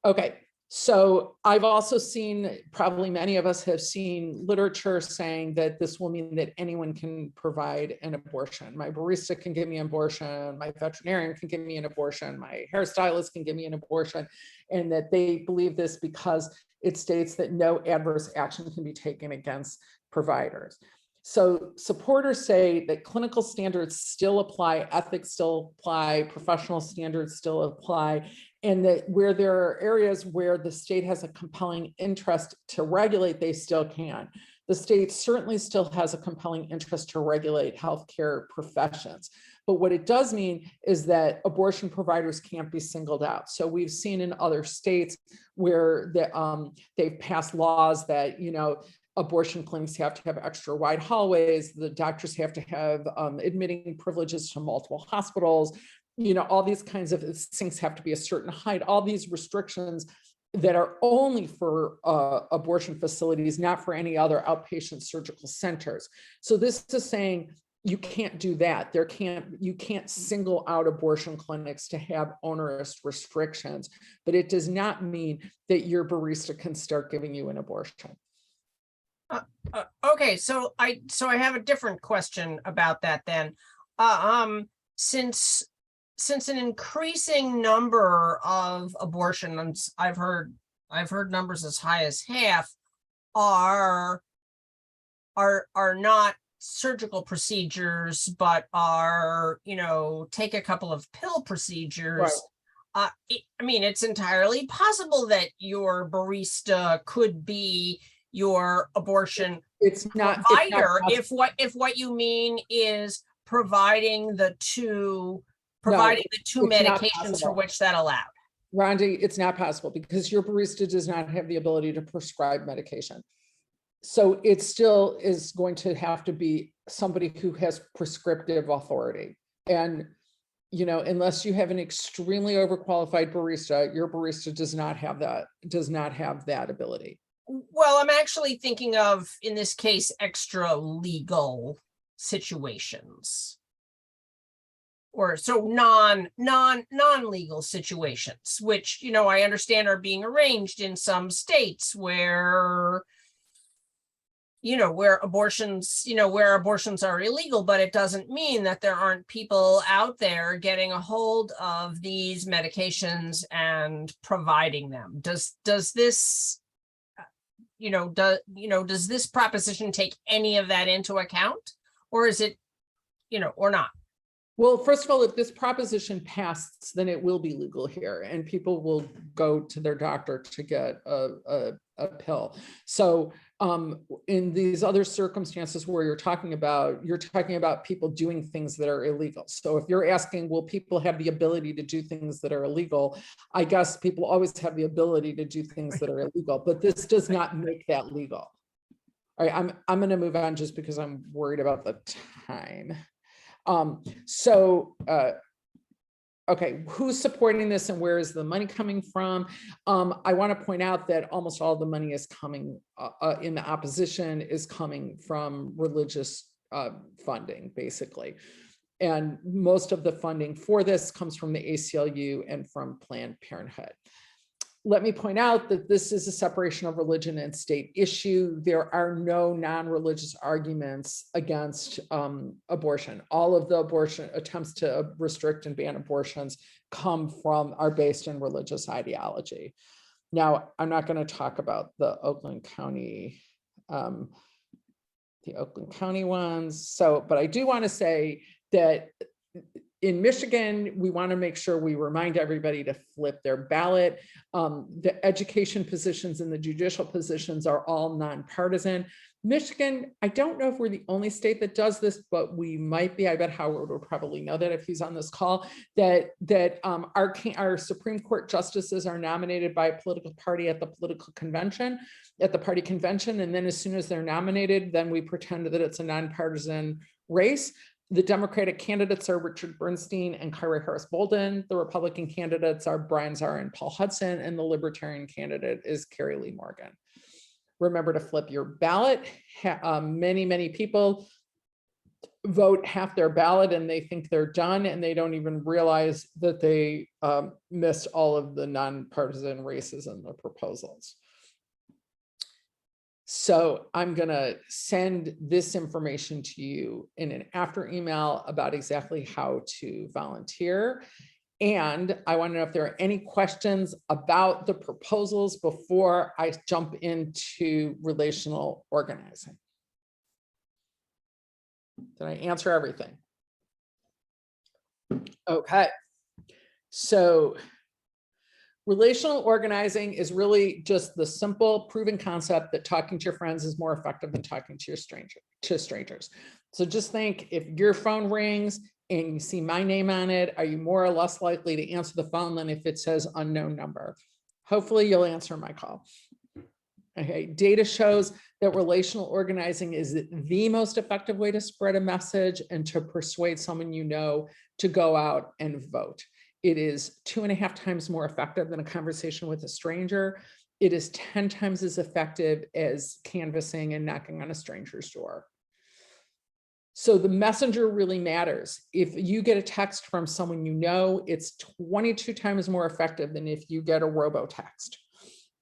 Okay, so I've also seen, probably many of us have seen literature saying that this will mean that anyone can provide an abortion. My barista can give me an abortion, my veterinarian can give me an abortion, my hairstylist can give me an abortion, and that they believe this because it states that no adverse action can be taken against providers. So supporters say that clinical standards still apply, ethics still apply, professional standards still apply, and that where there are areas where the state has a compelling interest to regulate, they still can. The state certainly still has a compelling interest to regulate healthcare professions. But what it does mean is that abortion providers can't be singled out. So we've seen in other states where they've passed laws that, abortion clinics have to have extra wide hallways. The doctors have to have admitting privileges to multiple hospitals. All these kinds of things have to be a certain height. All these restrictions that are only for abortion facilities, not for any other outpatient surgical centers. So this is saying you can't do that. You can't single out abortion clinics to have onerous restrictions, but it does not mean that your barista can start giving you an abortion. Okay, so I have a different question about that then. Since an increasing number of abortions, I've heard numbers as high as half, are not surgical procedures, but are, take a couple of pill procedures. Right. I mean, it's entirely possible that your barista could be your abortion provider if what you mean is providing the two medications for which that allowed. Rondi, it's not possible because your barista does not have the ability to prescribe medication. So it still is going to have to be somebody who has prescriptive authority. And, unless you have an extremely overqualified barista, your barista does not have that ability. Well, I'm actually thinking of, in this case, extra legal situations, or so non-legal situations, which, I understand are being arranged in some states where, where abortions are illegal, but it doesn't mean that there aren't people out there getting a hold of these medications and providing them. Does this does this proposition take any of that into account, or is it, or not? Well, first of all, if this proposition passes, then it will be legal here and people will go to their doctor to get a pill. So in these other circumstances where you're talking about people doing things that are illegal. So if you're asking, will people have the ability to do things that are illegal? I guess people always have the ability to do things that are illegal, but this does not make that legal. All right, I'm going to move on just because I'm worried about the time. Okay, who's supporting this and where is the money coming from? I want to point out that almost all the money is coming in the opposition is coming from religious funding, basically. And most of the funding for this comes from the ACLU and from Planned Parenthood. Let me point out that this is a separation of religion and state issue. There are no non-religious arguments against abortion. All of the abortion attempts to restrict and ban abortions are based in religious ideology. Now, I'm not going to talk about the Oakland County the Oakland County ones. So, but I do want to say that in Michigan, we want to make sure we remind everybody to flip their ballot. The education positions and the judicial positions are all nonpartisan. Michigan, I don't know if we're the only state that does this, but we might be. I bet Howard would probably know that if he's on this call, that our Supreme Court justices are nominated by a political party at the political convention, at the party convention. And then as soon as they're nominated, then we pretend that it's a nonpartisan race. The Democratic candidates are Richard Bernstein and Kyra Harris Bolden. The Republican candidates are Brian Czar and Paul Hudson, and the Libertarian candidate is Carrie Lee Morgan. Remember to flip your ballot. Many people vote half their ballot and they think they're done, and they don't even realize that they missed all of the nonpartisan races in the proposals. So I'm going to send this information to you in an after email about exactly how to volunteer. And I want to know if there are any questions about the proposals before I jump into relational organizing. Did I answer everything? Okay. So relational organizing is really just the simple proven concept that talking to your friends is more effective than talking to strangers. So just think, if your phone rings and you see my name on it, are you more or less likely to answer the phone than if it says unknown number? Hopefully you'll answer my call. Okay, data shows that relational organizing is the most effective way to spread a message and to persuade someone you know to go out and vote. It is 2.5 times more effective than a conversation with a stranger. It is 10 times as effective as canvassing and knocking on a stranger's door. So the messenger really matters. If you get a text from someone you know, it's 22 times more effective than if you get a robo-text.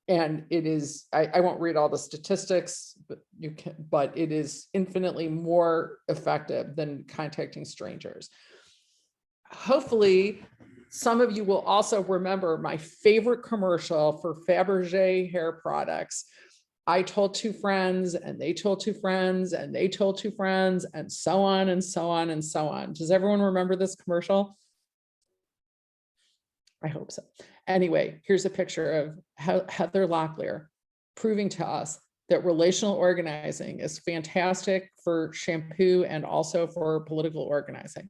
And it is, I won't read all the statistics, but you can, but it is infinitely more effective than contacting strangers. Hopefully, some of you will also remember my favorite commercial for Fabergé hair products. I told 2 friends, and they told 2 friends, and they told 2 friends, and so on and so on and so on. Does everyone remember this commercial? I hope so. Anyway, here's a picture of Heather Locklear proving to us that relational organizing is fantastic for shampoo and also for political organizing.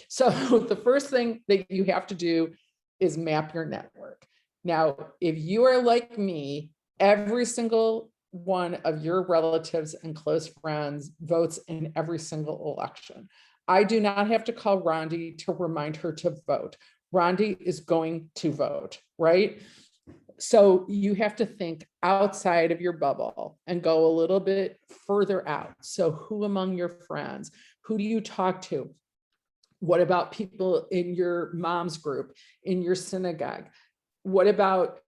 So the first thing that you have to do is map your network. Now, if you are like me, every single one of your relatives and close friends votes in every single election. I do not have to call Rondi to remind her to vote. Rondi is going to vote, right? So you have to think outside of your bubble and go a little bit further out. So who among your friends, who do you talk to? What about people in your mom's group, in your synagogue? What about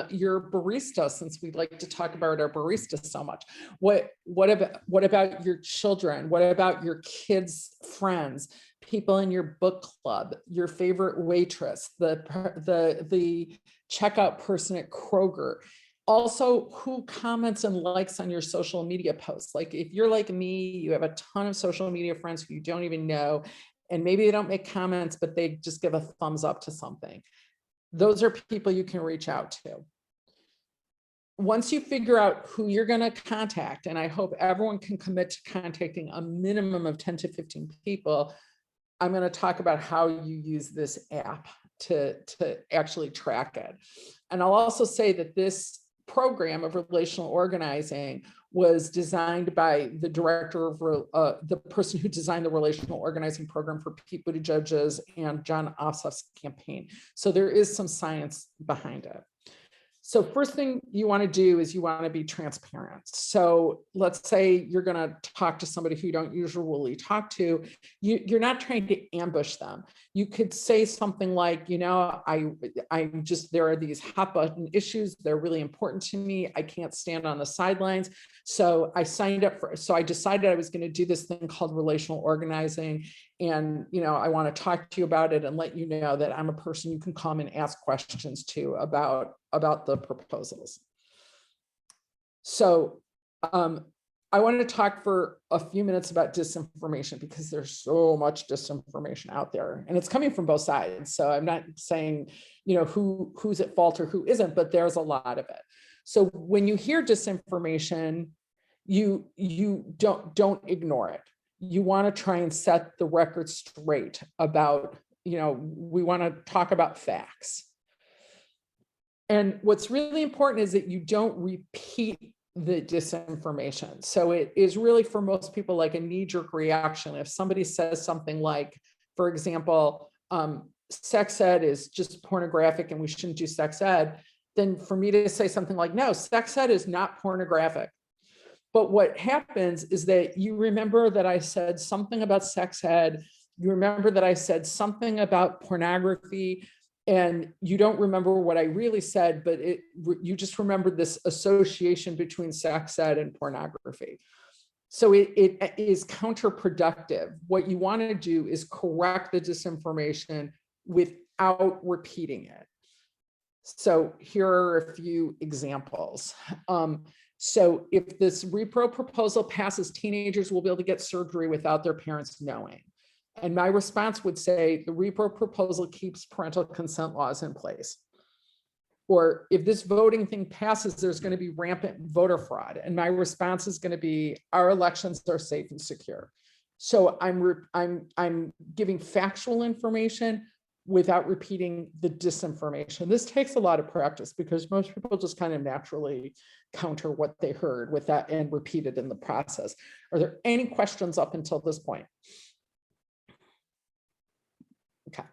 your barista, since we like to talk about our barista so much? What about your children? What about your kids' friends? People in your book club, your favorite waitress, the checkout person at Kroger. Also, who comments and likes on your social media posts? Like if you're like me, you have a ton of social media friends who you don't even know, and maybe they don't make comments, but they just give a thumbs up to something. Those are people you can reach out to. Once you figure out who you're going to contact, and I hope everyone can commit to contacting a minimum of 10 to 15 people, I'm going to talk about how you use this app to actually track it. And I'll also say that this program of relational organizing was designed by the director of the person who designed the relational organizing program for Pete Buttigieg's and John Ossoff's campaign. So there is some science behind it. So first thing you want to do is you want to be transparent. So let's say you're going to talk to somebody who you don't usually talk to. You're not trying to ambush them. You could say something like, you know, I'm just, there are these hot button issues. They're really important to me. I can't stand on the sidelines. So I signed up for, so I decided I was going to do this thing called relational organizing. And, you know, I want to talk to you about it and let you know that I'm a person you can come and ask questions to about the proposals. So I want to talk for a few minutes about disinformation because there's so much disinformation out there and it's coming from both sides. So I'm not saying, who's at fault or who isn't, but there's a lot of it. So when you hear disinformation, you don't ignore it. You want to try and set the record straight about, we want to talk about facts. And what's really important is that you don't repeat the disinformation. So it is really for most people like a knee-jerk reaction. If somebody says something like, for example, sex ed is just pornographic and we shouldn't do sex ed, then for me to say something like, no, sex ed is not pornographic. But what happens is that you remember that I said something about sex ed, you remember that I said something about pornography, and you don't remember what I really said, but you just remember this association between sex ed and pornography. So it is counterproductive. What you want to do is correct the disinformation without repeating it. So here are a few examples. So if this repro proposal passes, teenagers will be able to get surgery without their parents knowing. And my response would say the repro proposal keeps parental consent laws in place. Or if this voting thing passes, there's going to be rampant voter fraud. And my response is going to be our elections are safe and secure. So I'm giving factual information without repeating the disinformation. This takes a lot of practice because most people just kind of naturally counter what they heard with that and repeat it in the process. Are there any questions up until this point? Okay,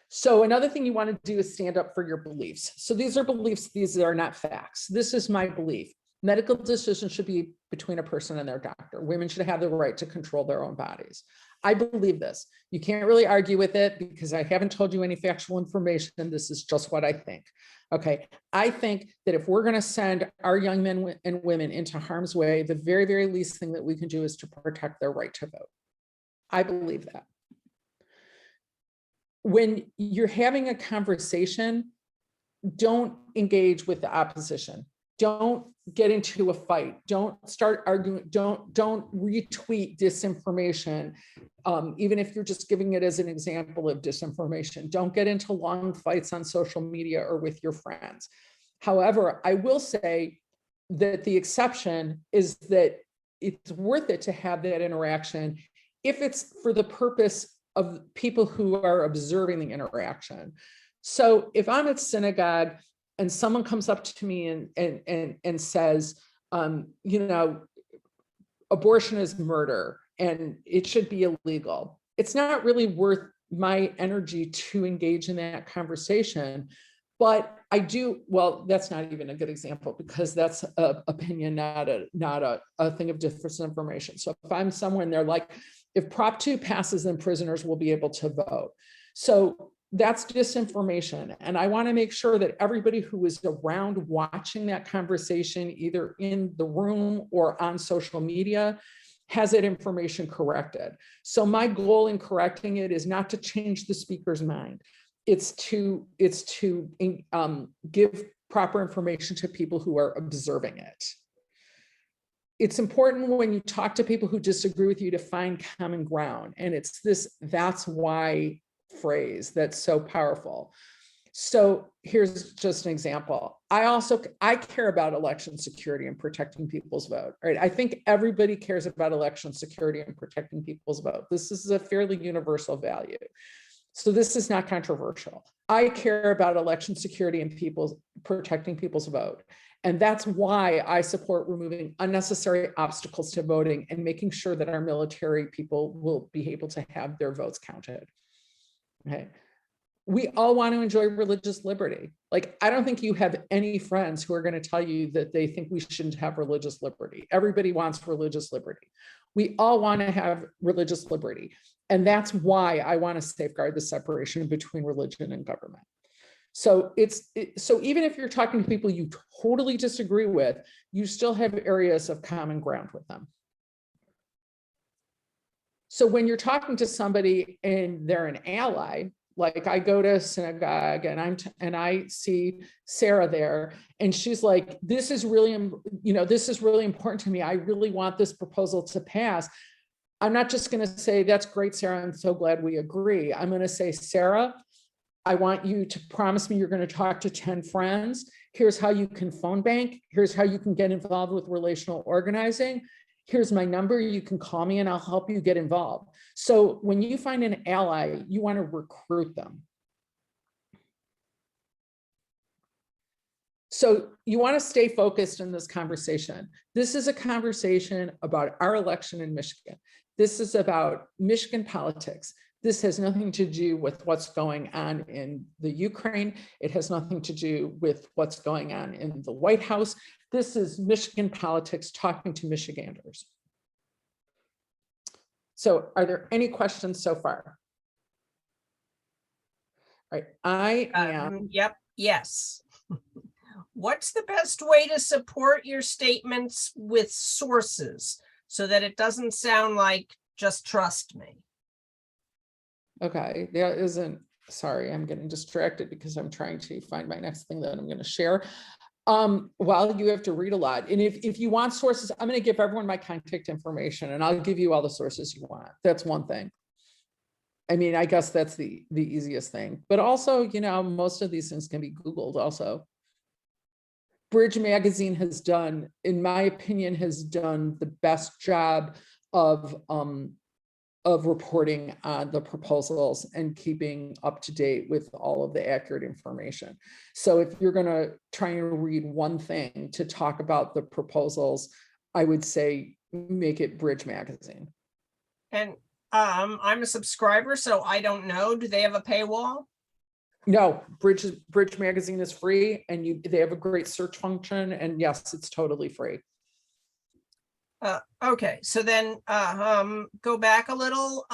so another thing you want to do is stand up for your beliefs. So these are beliefs, these are not facts. This is my belief. Medical decisions should be between a person and their doctor. Women should have the right to control their own bodies. I believe this. You can't really argue with it because I haven't told you any factual information. This is just what I think. Okay, I think that if we're going to send our young men and women into harm's way, the very, very least thing that we can do is to protect their right to vote. I believe that. When you're having a conversation, don't engage with the opposition. Don't get into a fight. Don't start arguing. Don't retweet disinformation, even if you're just giving it as an example of disinformation. Don't get into long fights on social media or with your friends. However, I will say that the exception is that it's worth it to have that interaction if it's for the purpose of people who are observing the interaction. So if I'm at synagogue and someone comes up to me and says, abortion is murder and it should be illegal, it's not really worth my energy to engage in that conversation. But I do, well, that's not even a good example because that's an opinion, not a thing of disinformation. So if I'm somewhere and they're like, if Prop 2 passes, then prisoners will be able to vote. So that's disinformation. And I want to make sure that everybody who is around watching that conversation, either in the room or on social media, has that information corrected. So my goal in correcting it is not to change the speaker's mind. It's to give proper information to people who are observing it. It's important when you talk to people who disagree with you to find common ground. And it's this, that's why phrase that's so powerful. So here's just an example. I care about election security and protecting people's vote, right? I think everybody cares about election security and protecting people's vote. This is a fairly universal value. So this is not controversial. I care about election security and protecting people's vote. And that's why I support removing unnecessary obstacles to voting and making sure that our military people will be able to have their votes counted. Okay. We all want to enjoy religious liberty. Like, I don't think you have any friends who are going to tell you that they think we shouldn't have religious liberty. Everybody wants religious liberty. We all want to have religious liberty. And that's why I want to safeguard the separation between religion and government. So so even if you're talking to people you totally disagree with, you still have areas of common ground with them. So when you're talking to somebody and they're an ally, Like I go to synagogue and I see Sarah there and she's like, this is really, this is really important to me. I really want this proposal to pass. I'm not just going to say, that's great, Sarah. I'm so glad we agree. I'm going to say, Sarah, I want you to promise me you're going to talk to 10 friends. Here's how you can phone bank. Here's how you can get involved with relational organizing. Here's my number. You can call me and I'll help you get involved. So when you find an ally, you want to recruit them. So you want to stay focused in this conversation. This is a conversation about our election in Michigan. This is about Michigan politics. This has nothing to do with what's going on in the Ukraine. It has nothing to do with what's going on in the White House. This is Michigan politics talking to Michiganders. So are there any questions so far? All right, I am. Yep, yes. What's the best way to support your statements with sources so that it doesn't sound like just trust me? Okay, there isn't, sorry, I'm getting distracted because I'm trying to find my next thing that I'm going to share. Well, you have to read a lot. And if you want sources, I'm going to give everyone my contact information and I'll give you all the sources you want. That's one thing. I mean, I guess that's the easiest thing. But also, most of these things can be Googled also. Bridge Magazine has done, in my opinion, has done the best job of reporting on the proposals and keeping up to date with all of the accurate information. So if you're going to try and read one thing to talk about the proposals, I would say make it Bridge Magazine. And I'm a subscriber, so I don't know. Do they have a paywall? No, Bridge Magazine is free and they have a great search function, and yes, it's totally free. Okay, so then go back a little.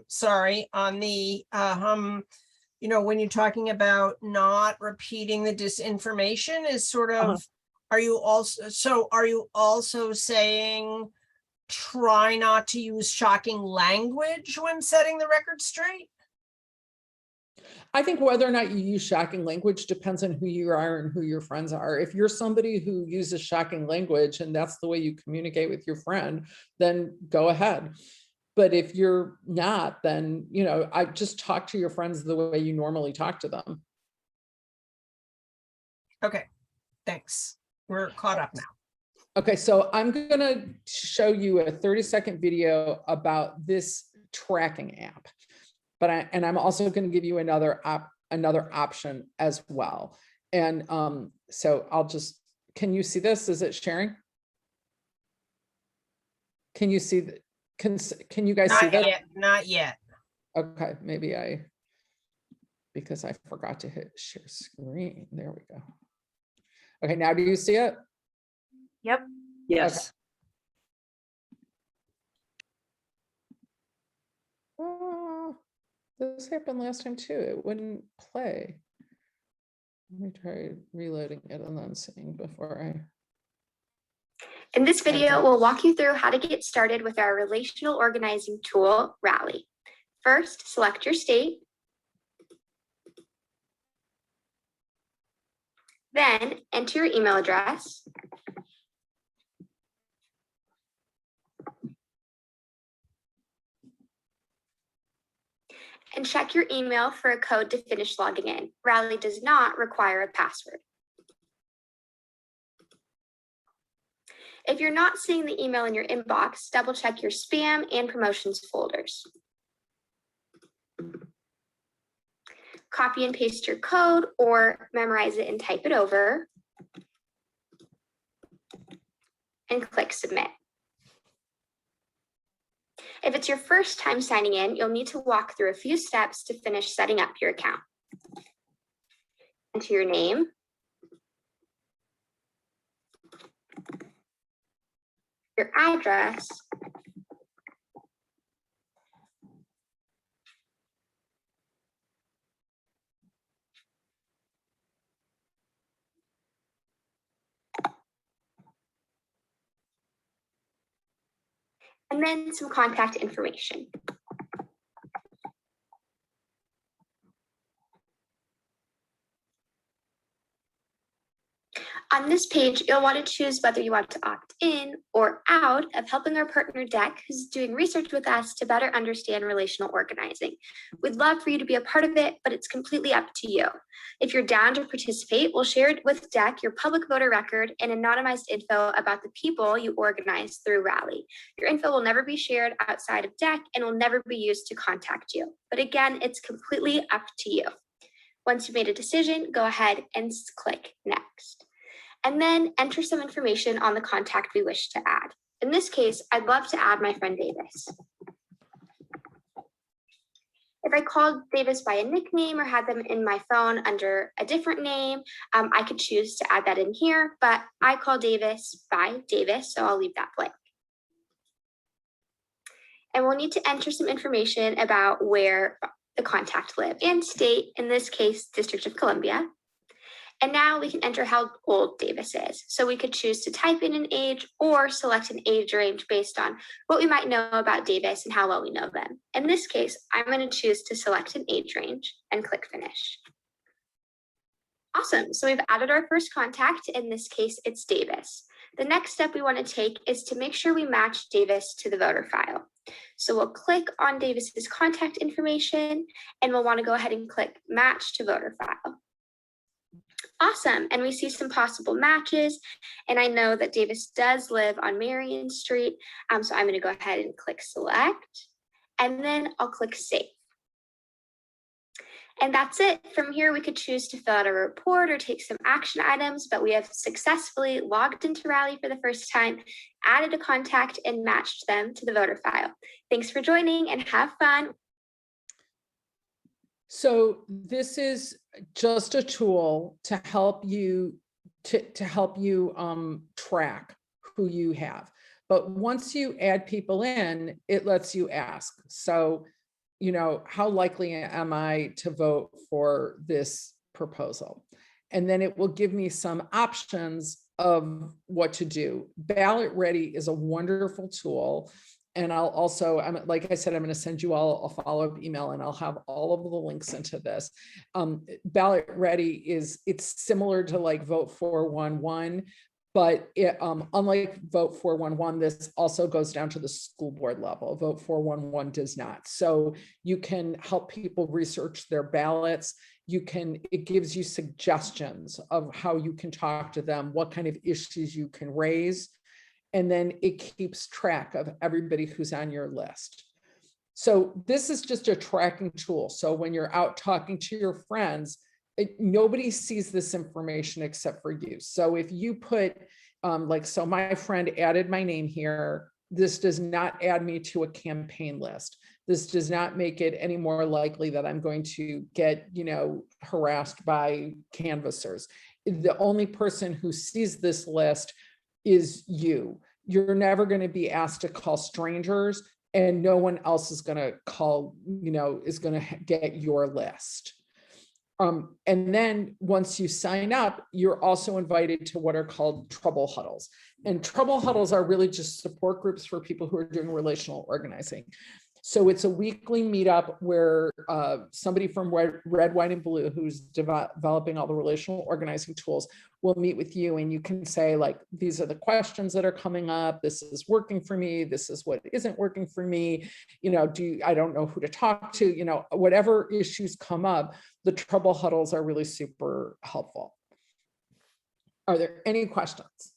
Sorry, on the when you're talking about not repeating the disinformation is sort of, are you also saying try not to use shocking language when setting the record straight? I think whether or not you use shocking language depends on who you are and who your friends are. If you're somebody who uses shocking language and that's the way you communicate with your friend, then go ahead. But if you're not, then, I just talk to your friends the way you normally talk to them. Okay, thanks. We're caught up now. Okay, so I'm going to show you a 30-second video about this tracking app. But I'm also going to give you another option as well. And so I'll just, can you see this? Is it sharing? Can you see, can you guys see that? Not yet. Okay, maybe because I forgot to hit share screen. There we go. Okay, now do you see it? Yep. Yes. Okay. This happened last time too. It wouldn't play. Let me try reloading it and then seeing before I. In this video, we'll walk you through how to get started with our relational organizing tool, Rally. First, select your state. Then enter your email address. And check your email for a code to finish logging in. Rally does not require a password. If you're not seeing the email in your inbox, double check your spam and promotions folders. Copy and paste your code or memorize it and type it over. And click submit. If it's your first time signing in, you'll need to walk through a few steps to finish setting up your account. Enter your name, your address, and then some contact information. On this page, you'll want to choose whether you want to opt in or out of helping our partner DEC, who's doing research with us to better understand relational organizing. We'd love for you to be a part of it, but it's completely up to you. If you're down to participate, we'll share it with DEC, your public voter record, and anonymized info about the people you organize through Rally. Your info will never be shared outside of DEC and will never be used to contact you. But again, it's completely up to you. Once you've made a decision, go ahead and click Next. And then enter some information on the contact we wish to add. In this case, I'd love to add my friend Davis. If I called Davis by a nickname or had them in my phone under a different name, I could choose to add that in here, but I call Davis by Davis, so I'll leave that blank. And we'll need to enter some information about where the contact live and state, in this case, District of Columbia. And now we can enter how old Davis is. So we could choose to type in an age or select an age range based on what we might know about Davis and how well we know them. In this case, I'm going to choose to select an age range and click Finish. Awesome. So we've added our first contact. In this case, it's Davis. The next step we want to take is to make sure we match Davis to the voter file. So we'll click on Davis's contact information and we'll want to go ahead and click Match to Voter File. Awesome, and we see some possible matches, and I know that Davis does live on Marion Street, so I'm going to go ahead and click Select, and then I'll click Save. And that's it. From here, we could choose to fill out a report or take some action items, but we have successfully logged into Rally for the first time, added a contact, and matched them to the voter file. Thanks for joining, and have fun. So this is just a tool to help you track who you have. But once you add people in, it lets you ask. So, you know, how likely am I to vote for this proposal? And then it will give me some options of what to do. Ballot Ready is a wonderful tool. And I'll also, like I said, I'm going to send you all a follow-up email and I'll have all of the links into this. Ballot Ready it's similar to like Vote 411, but unlike Vote 411, this also goes down to the school board level. Vote 411 does not. So you can help people research their ballots. It gives you suggestions of how you can talk to them, what kind of issues you can raise. And then it keeps track of everybody who's on your list. So this is just a tracking tool. So when you're out talking to your friends, nobody sees this information except for you. So if you put, so my friend added my name here, this does not add me to a campaign list. This does not make it any more likely that I'm going to get, harassed by canvassers. The only person who sees this list is you. You're never going to be asked to call strangers, and no one else is going to call, is going to get your list. And then once you sign up, you're also invited to what are called trouble huddles. And trouble huddles are really just support groups for people who are doing relational organizing. So it's a weekly meetup where somebody from Red, White, and Blue, who's developing all the relational organizing tools, will meet with you, and you can say, like, these are the questions that are coming up. This is working for me. This is what isn't working for me. I don't know who to talk to. Whatever issues come up, the trouble huddles are really super helpful. Are there any questions?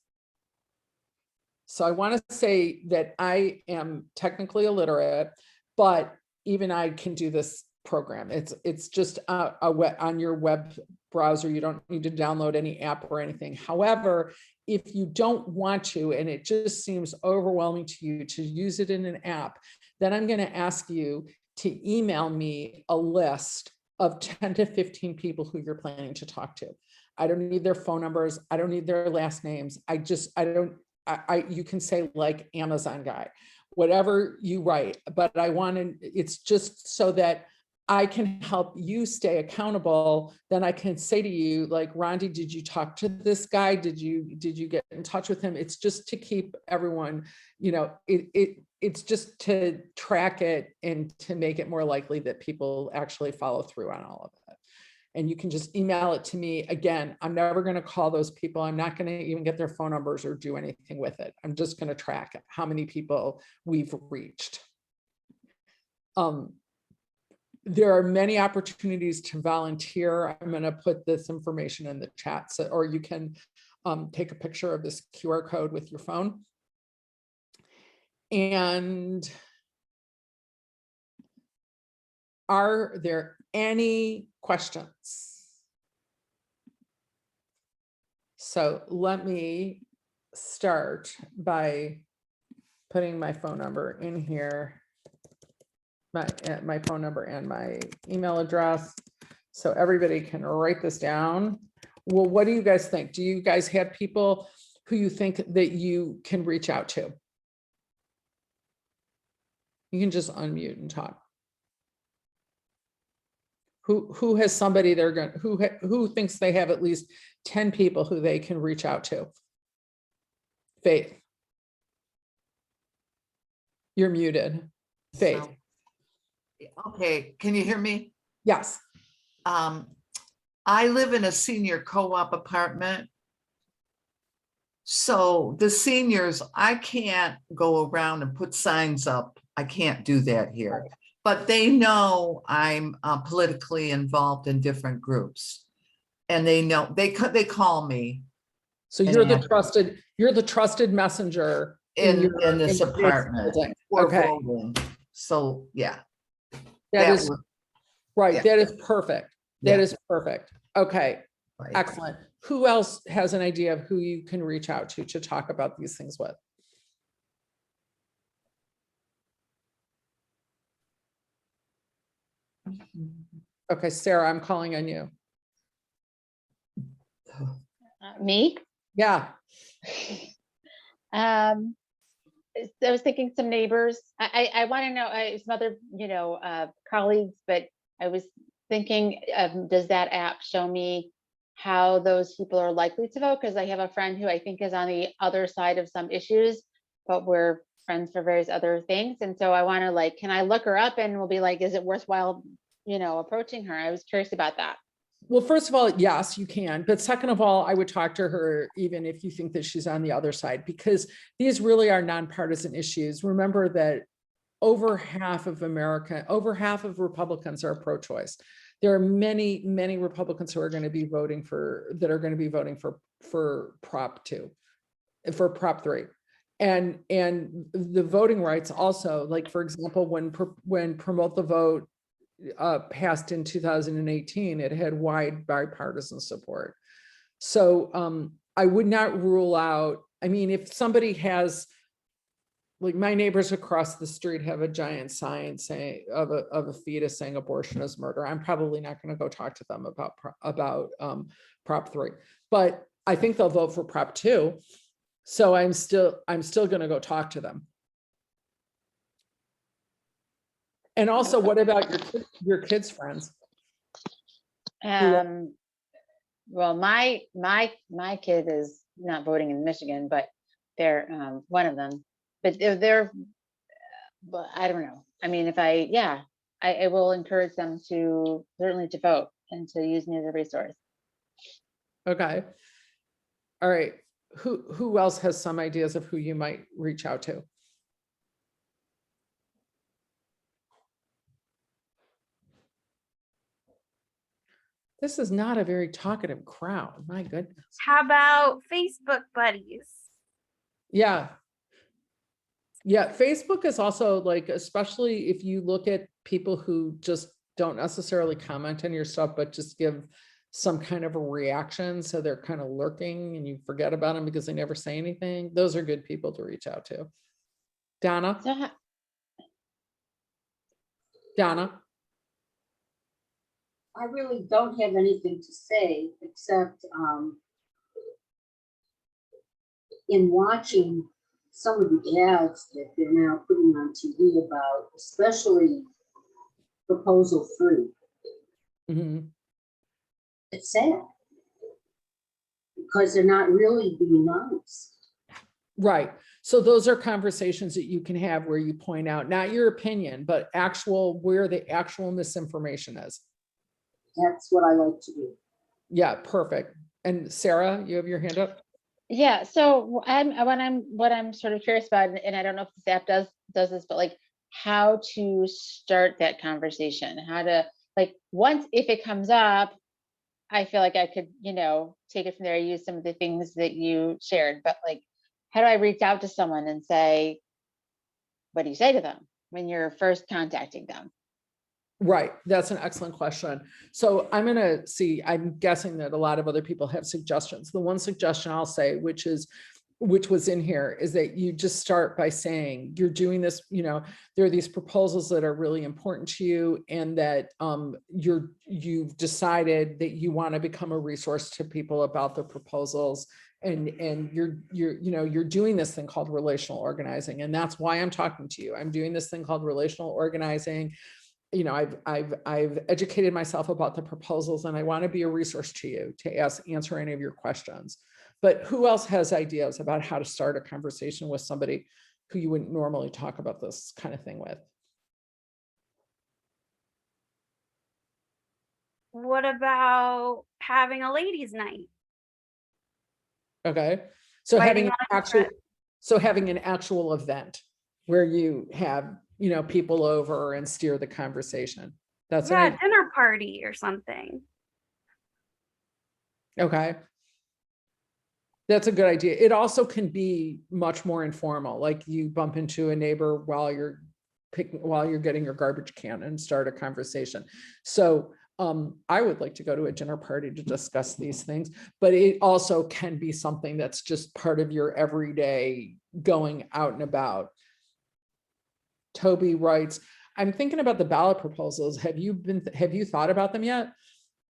So I want to say that I am technically illiterate, but even I can do this program. It's just on your web browser. You don't need to download any app or anything. However, if you don't want to, and it just seems overwhelming to you to use it in an app, then I'm going to ask you to email me a list of 10 to 15 people who you're planning to talk to. I don't need their phone numbers. I don't need their last names. You can say like Amazon guy, whatever you write, but it's just so that I can help you stay accountable. Then I can say to you, like, Rondi, did you talk to this guy? Did you get in touch with him? It's just to keep everyone, it's just to track it and to make it more likely that people actually follow through on all of it. and you can just email it to me. Again, I'm never going to call those people. I'm not going to even get their phone numbers or do anything with it. I'm just going to track how many people we've reached. There are many opportunities to volunteer. I'm going to put this information in the chat, so, or you can take a picture of this QR code with your phone. And are there any questions? So let me start by putting my phone number in here, my phone number and my email address, so everybody can write this down. Well, what do you guys think? Do you guys have people who you think that you can reach out to? You can just unmute and talk. Who has somebody they're going, who thinks they have at least 10 people who they can reach out to? Faith. You're muted. Faith. So, okay, can you hear me? Yes. I live in a senior co-op apartment. So the seniors, I can't go around and put signs up. I can't do that here. But they know I'm politically involved in different groups. And they know, they call me. So you're the trusted messenger In this your apartment. building. For Okay. voting. So, yeah. That is would- right. yeah. That is perfect. That Yeah. is perfect. Okay. right. Excellent. Who else has an idea of who you can reach out to talk about these things with? Okay, Sarah, I'm calling on you. Me? Yeah. I was thinking some neighbors. I want to know some other, colleagues, but I was thinking, does that app show me how those people are likely to vote? Because I have a friend who I think is on the other side of some issues, but we're friends for various other things. And so I want to can I look her up and we'll be like, is it worthwhile, approaching her? I was curious about that. Well, first of all, yes, you can. But second of all, I would talk to her even if you think that she's on the other side, because these really are nonpartisan issues. Remember that over half of Republicans are pro-choice. There are many, many Republicans who are going to be voting for Prop 2, for Prop 3. And the voting rights also, like, for example, when Promote the Vote passed in 2018, it had wide bipartisan support. So I would not rule out, I mean, if somebody has, like, my neighbors across the street have a giant sign saying of a fetus saying abortion is murder, I'm probably not going to go talk to them about Prop 3, but I think they'll vote for Prop 2. So I'm still going to go talk to them. And also, what about your kids' friends? Well, my kid is not voting in Michigan, but they're one of them. But they're but I don't know. I mean, I will encourage them to certainly to vote and to use me as a resource. Okay. All right. Who else has some ideas of who you might reach out to? This is not a very talkative crowd. My goodness. How about Facebook buddies? Yeah. Yeah. Facebook is also, like, especially if you look at people who just don't necessarily comment on your stuff, but just give some kind of a reaction. So they're kind of lurking and you forget about them because they never say anything. Those are good people to reach out to. Donna? So, Donna? I really don't have anything to say except in watching some of the ads that they're now putting on TV about, especially Proposal 3. Mm-hmm. It's sad because they're not really being nice. Right. So those are conversations that you can have where you point out, not your opinion, but where the actual misinformation is. That's what I like to do. Yeah, perfect. And Sarah, you have your hand up? Yeah, so what I'm sort of curious about, and I don't know if this app does this, but like how to start that conversation, how to, like, once if it comes up, I feel like I could, take it from there, use some of the things that you shared, but like, how do I reach out to someone and say, what do you say to them when you're first contacting them? Right, that's an excellent question. So I'm I'm guessing that a lot of other people have suggestions. The one suggestion I'll say, which was in here, is that you just start by saying you're doing this, there are these proposals that are really important to you, and that you've decided that you want to become a resource to people about the proposals, and you're doing this thing called relational organizing, and that's why I'm talking to you. I'm doing this thing called relational organizing. I've educated myself about the proposals, and I want to be a resource to you to answer any of your questions. But who else has ideas about how to start a conversation with somebody who you wouldn't normally talk about this kind of thing with? What about having a ladies' night? Okay, so Inviting having an actual event where you have people over and steer the conversation. That's Yeah, an dinner party or something. okay. That's a good idea. It also can be much more informal, like you bump into a neighbor while you're getting your garbage can and start a conversation. So I would like to go to a dinner party to discuss these things, but it also can be something that's just part of your everyday going out and about. Toby writes, I'm thinking about the ballot proposals. Have you thought about them yet?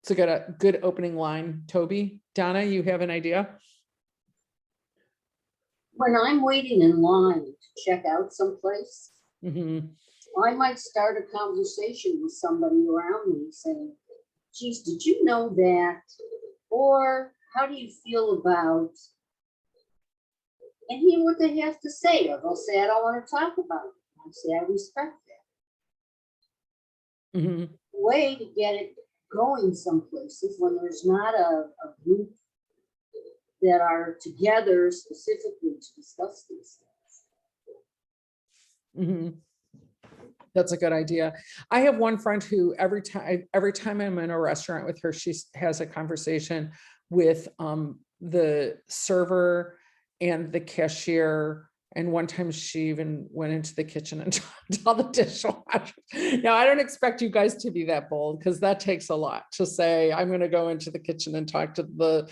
It's a good opening line, Toby. Donna, you have an idea? When I'm waiting in line to check out someplace, I might start a conversation with somebody around me saying, geez, did you know that? Or how do you feel about, and hear what they have to say, or they'll say, I don't want to talk about it. I say, I respect that. Way to get it going some places when there's not a group that are together specifically to discuss these things. That's a good idea. I have one friend who every time I'm in a restaurant with her, she has a conversation with the server and the cashier. And one time she even went into the kitchen and talked to all the dishwashers. Now, I don't expect you guys to be that bold, because that takes a lot to say, I'm going to go into the kitchen and talk to the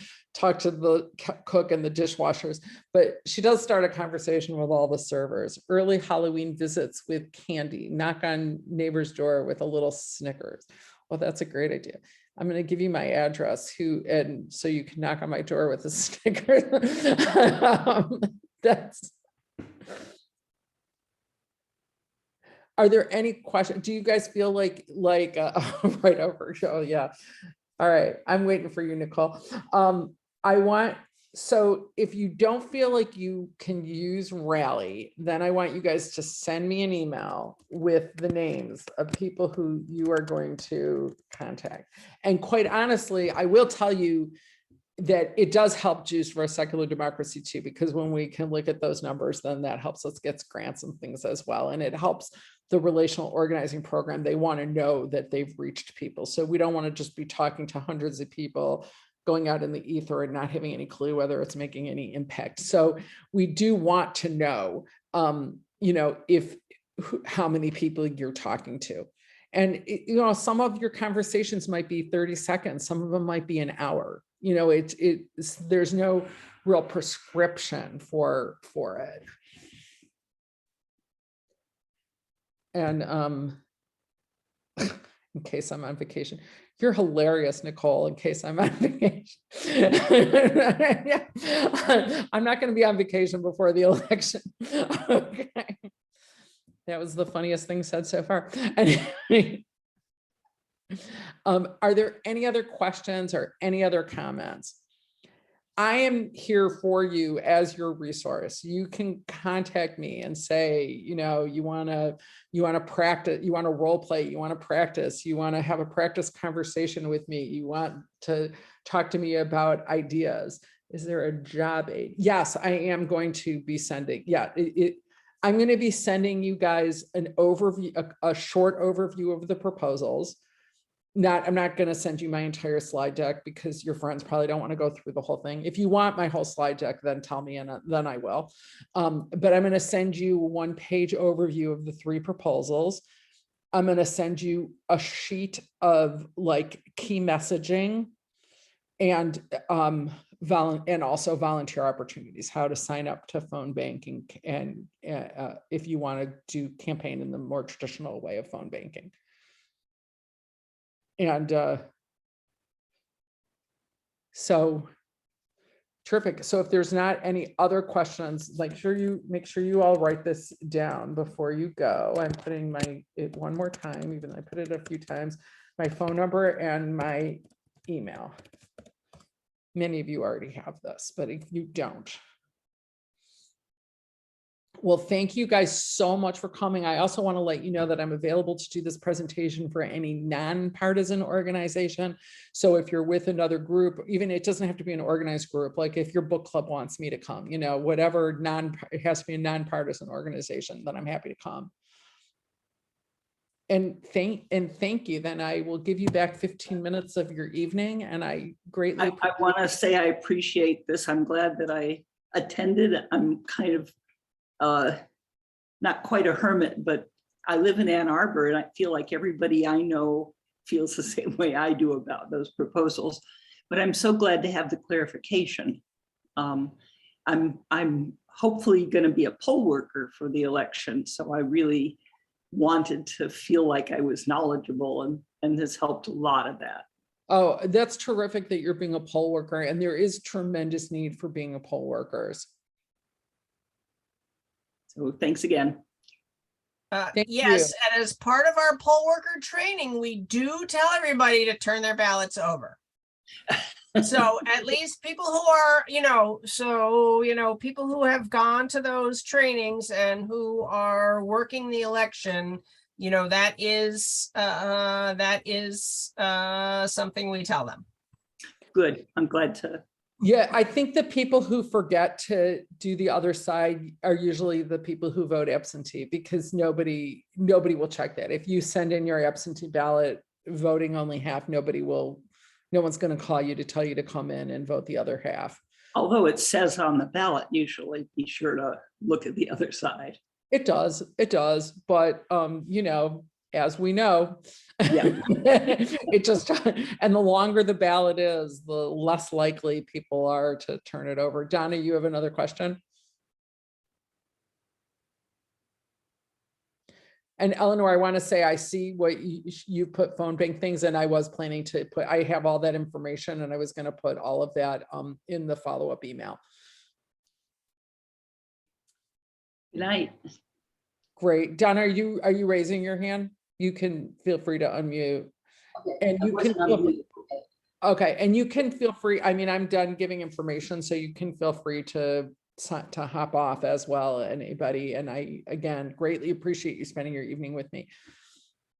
cook and the dishwashers. But she does start a conversation with all the servers. Early Halloween visits with candy, knock on neighbor's door with a little Snickers. Well, that's a great idea. I'm going to give you my address, and so you can knock on my door with a Snickers. Are there any questions? Do you guys feel like right over? Oh, yeah. All right. I'm waiting for you, Nicole. So if you don't feel like you can use Rally, then I want you guys to send me an email with the names of people who you are going to contact. And quite honestly, I will tell you that it does help Juice for a Secular Democracy too, because when we can look at those numbers, then that helps us get grants and things as well. And it helps the relational organizing program. They want to know that they've reached people. So we don't want to just be talking to hundreds of people going out in the ether and not having any clue whether it's making any impact. So we do want to know, how many people you're talking to. And, some of your conversations might be 30 seconds. Some of them might be an hour. There's no real prescription for it. And in case I'm on vacation, you're hilarious, Nicole, in case I'm on vacation. I'm not going to be on vacation before the election. Okay. That was the funniest thing said so far. Are there any other questions or any other comments? I am here for you as your resource. You can contact me and say, you know, you want to practice, you want to role play, you want to practice, you want to have a practice conversation with me, you want to talk to me about ideas. Is there a job aid? Yes, I am going to be sending. Yeah, I'm going to be sending you guys an overview, a short overview of the proposals. I'm not going to send you my entire slide deck because your friends probably don't want to go through the whole thing. If you want my whole slide deck, then tell me and then I will. But I'm going to send you a 1-page overview of the 3 proposals. I'm going to send you a sheet of like key messaging and also volunteer opportunities, how to sign up to phone banking, and if you want to do campaign in the more traditional way of phone banking. And so terrific. So if there's not any other questions, make sure you all write this down before you go. I'm putting it one more time, even though I put it a few times, my phone number and my email. Many of you already have this, but if you don't, well, thank you guys so much for coming. I also want to let you know that I'm available to do this presentation for any nonpartisan organization. So if you're with another group, even it doesn't have to be an organized group, like if your book club wants me to come, you know, whatever, it has to be a nonpartisan organization, then I'm happy to come. And thank you. Then I will give you back 15 minutes of your evening, and I greatly I want to say I appreciate this. I'm glad that I attended. I'm kind of not quite a hermit, but I live in Ann Arbor, and I feel like everybody I know feels the same way I do about those proposals. But I'm so glad to have the clarification. I'm hopefully going to be a poll worker for the election, so I really wanted to feel like I was knowledgeable, and this helped a lot of that. Oh, that's terrific that you're being a poll worker, and there is tremendous need for being a poll workers. So thanks again. Thank Yes, you. and as part of our poll worker training, we do tell everybody to turn their ballots over. So at least people who are, people who have gone to those trainings and who are working the election, that is something we tell them. Good. I'm glad to. Yeah, I think the people who forget to do the other side are usually the people who vote absentee, because nobody will check that. If you send in your absentee ballot, voting only half, no one's going to call you to tell you to come in and vote the other half. Although it says on the ballot, usually be sure to look at the other side. It does. But, as we know, Yeah. it just, and the longer the ballot is, the less likely people are to turn it over. Donna, you have another question? And Eleanor, I want to say, I see what you put phone bank things, and I was planning to I have all that information, and I was going to put all of that in the follow-up email. Good night. Great. Donna, are you raising your hand? You can feel free to unmute. Okay, And you can okay. And you can feel free. I mean, I'm done giving information, so you can feel free to hop off as well, anybody. And I, again, greatly appreciate you spending your evening with me.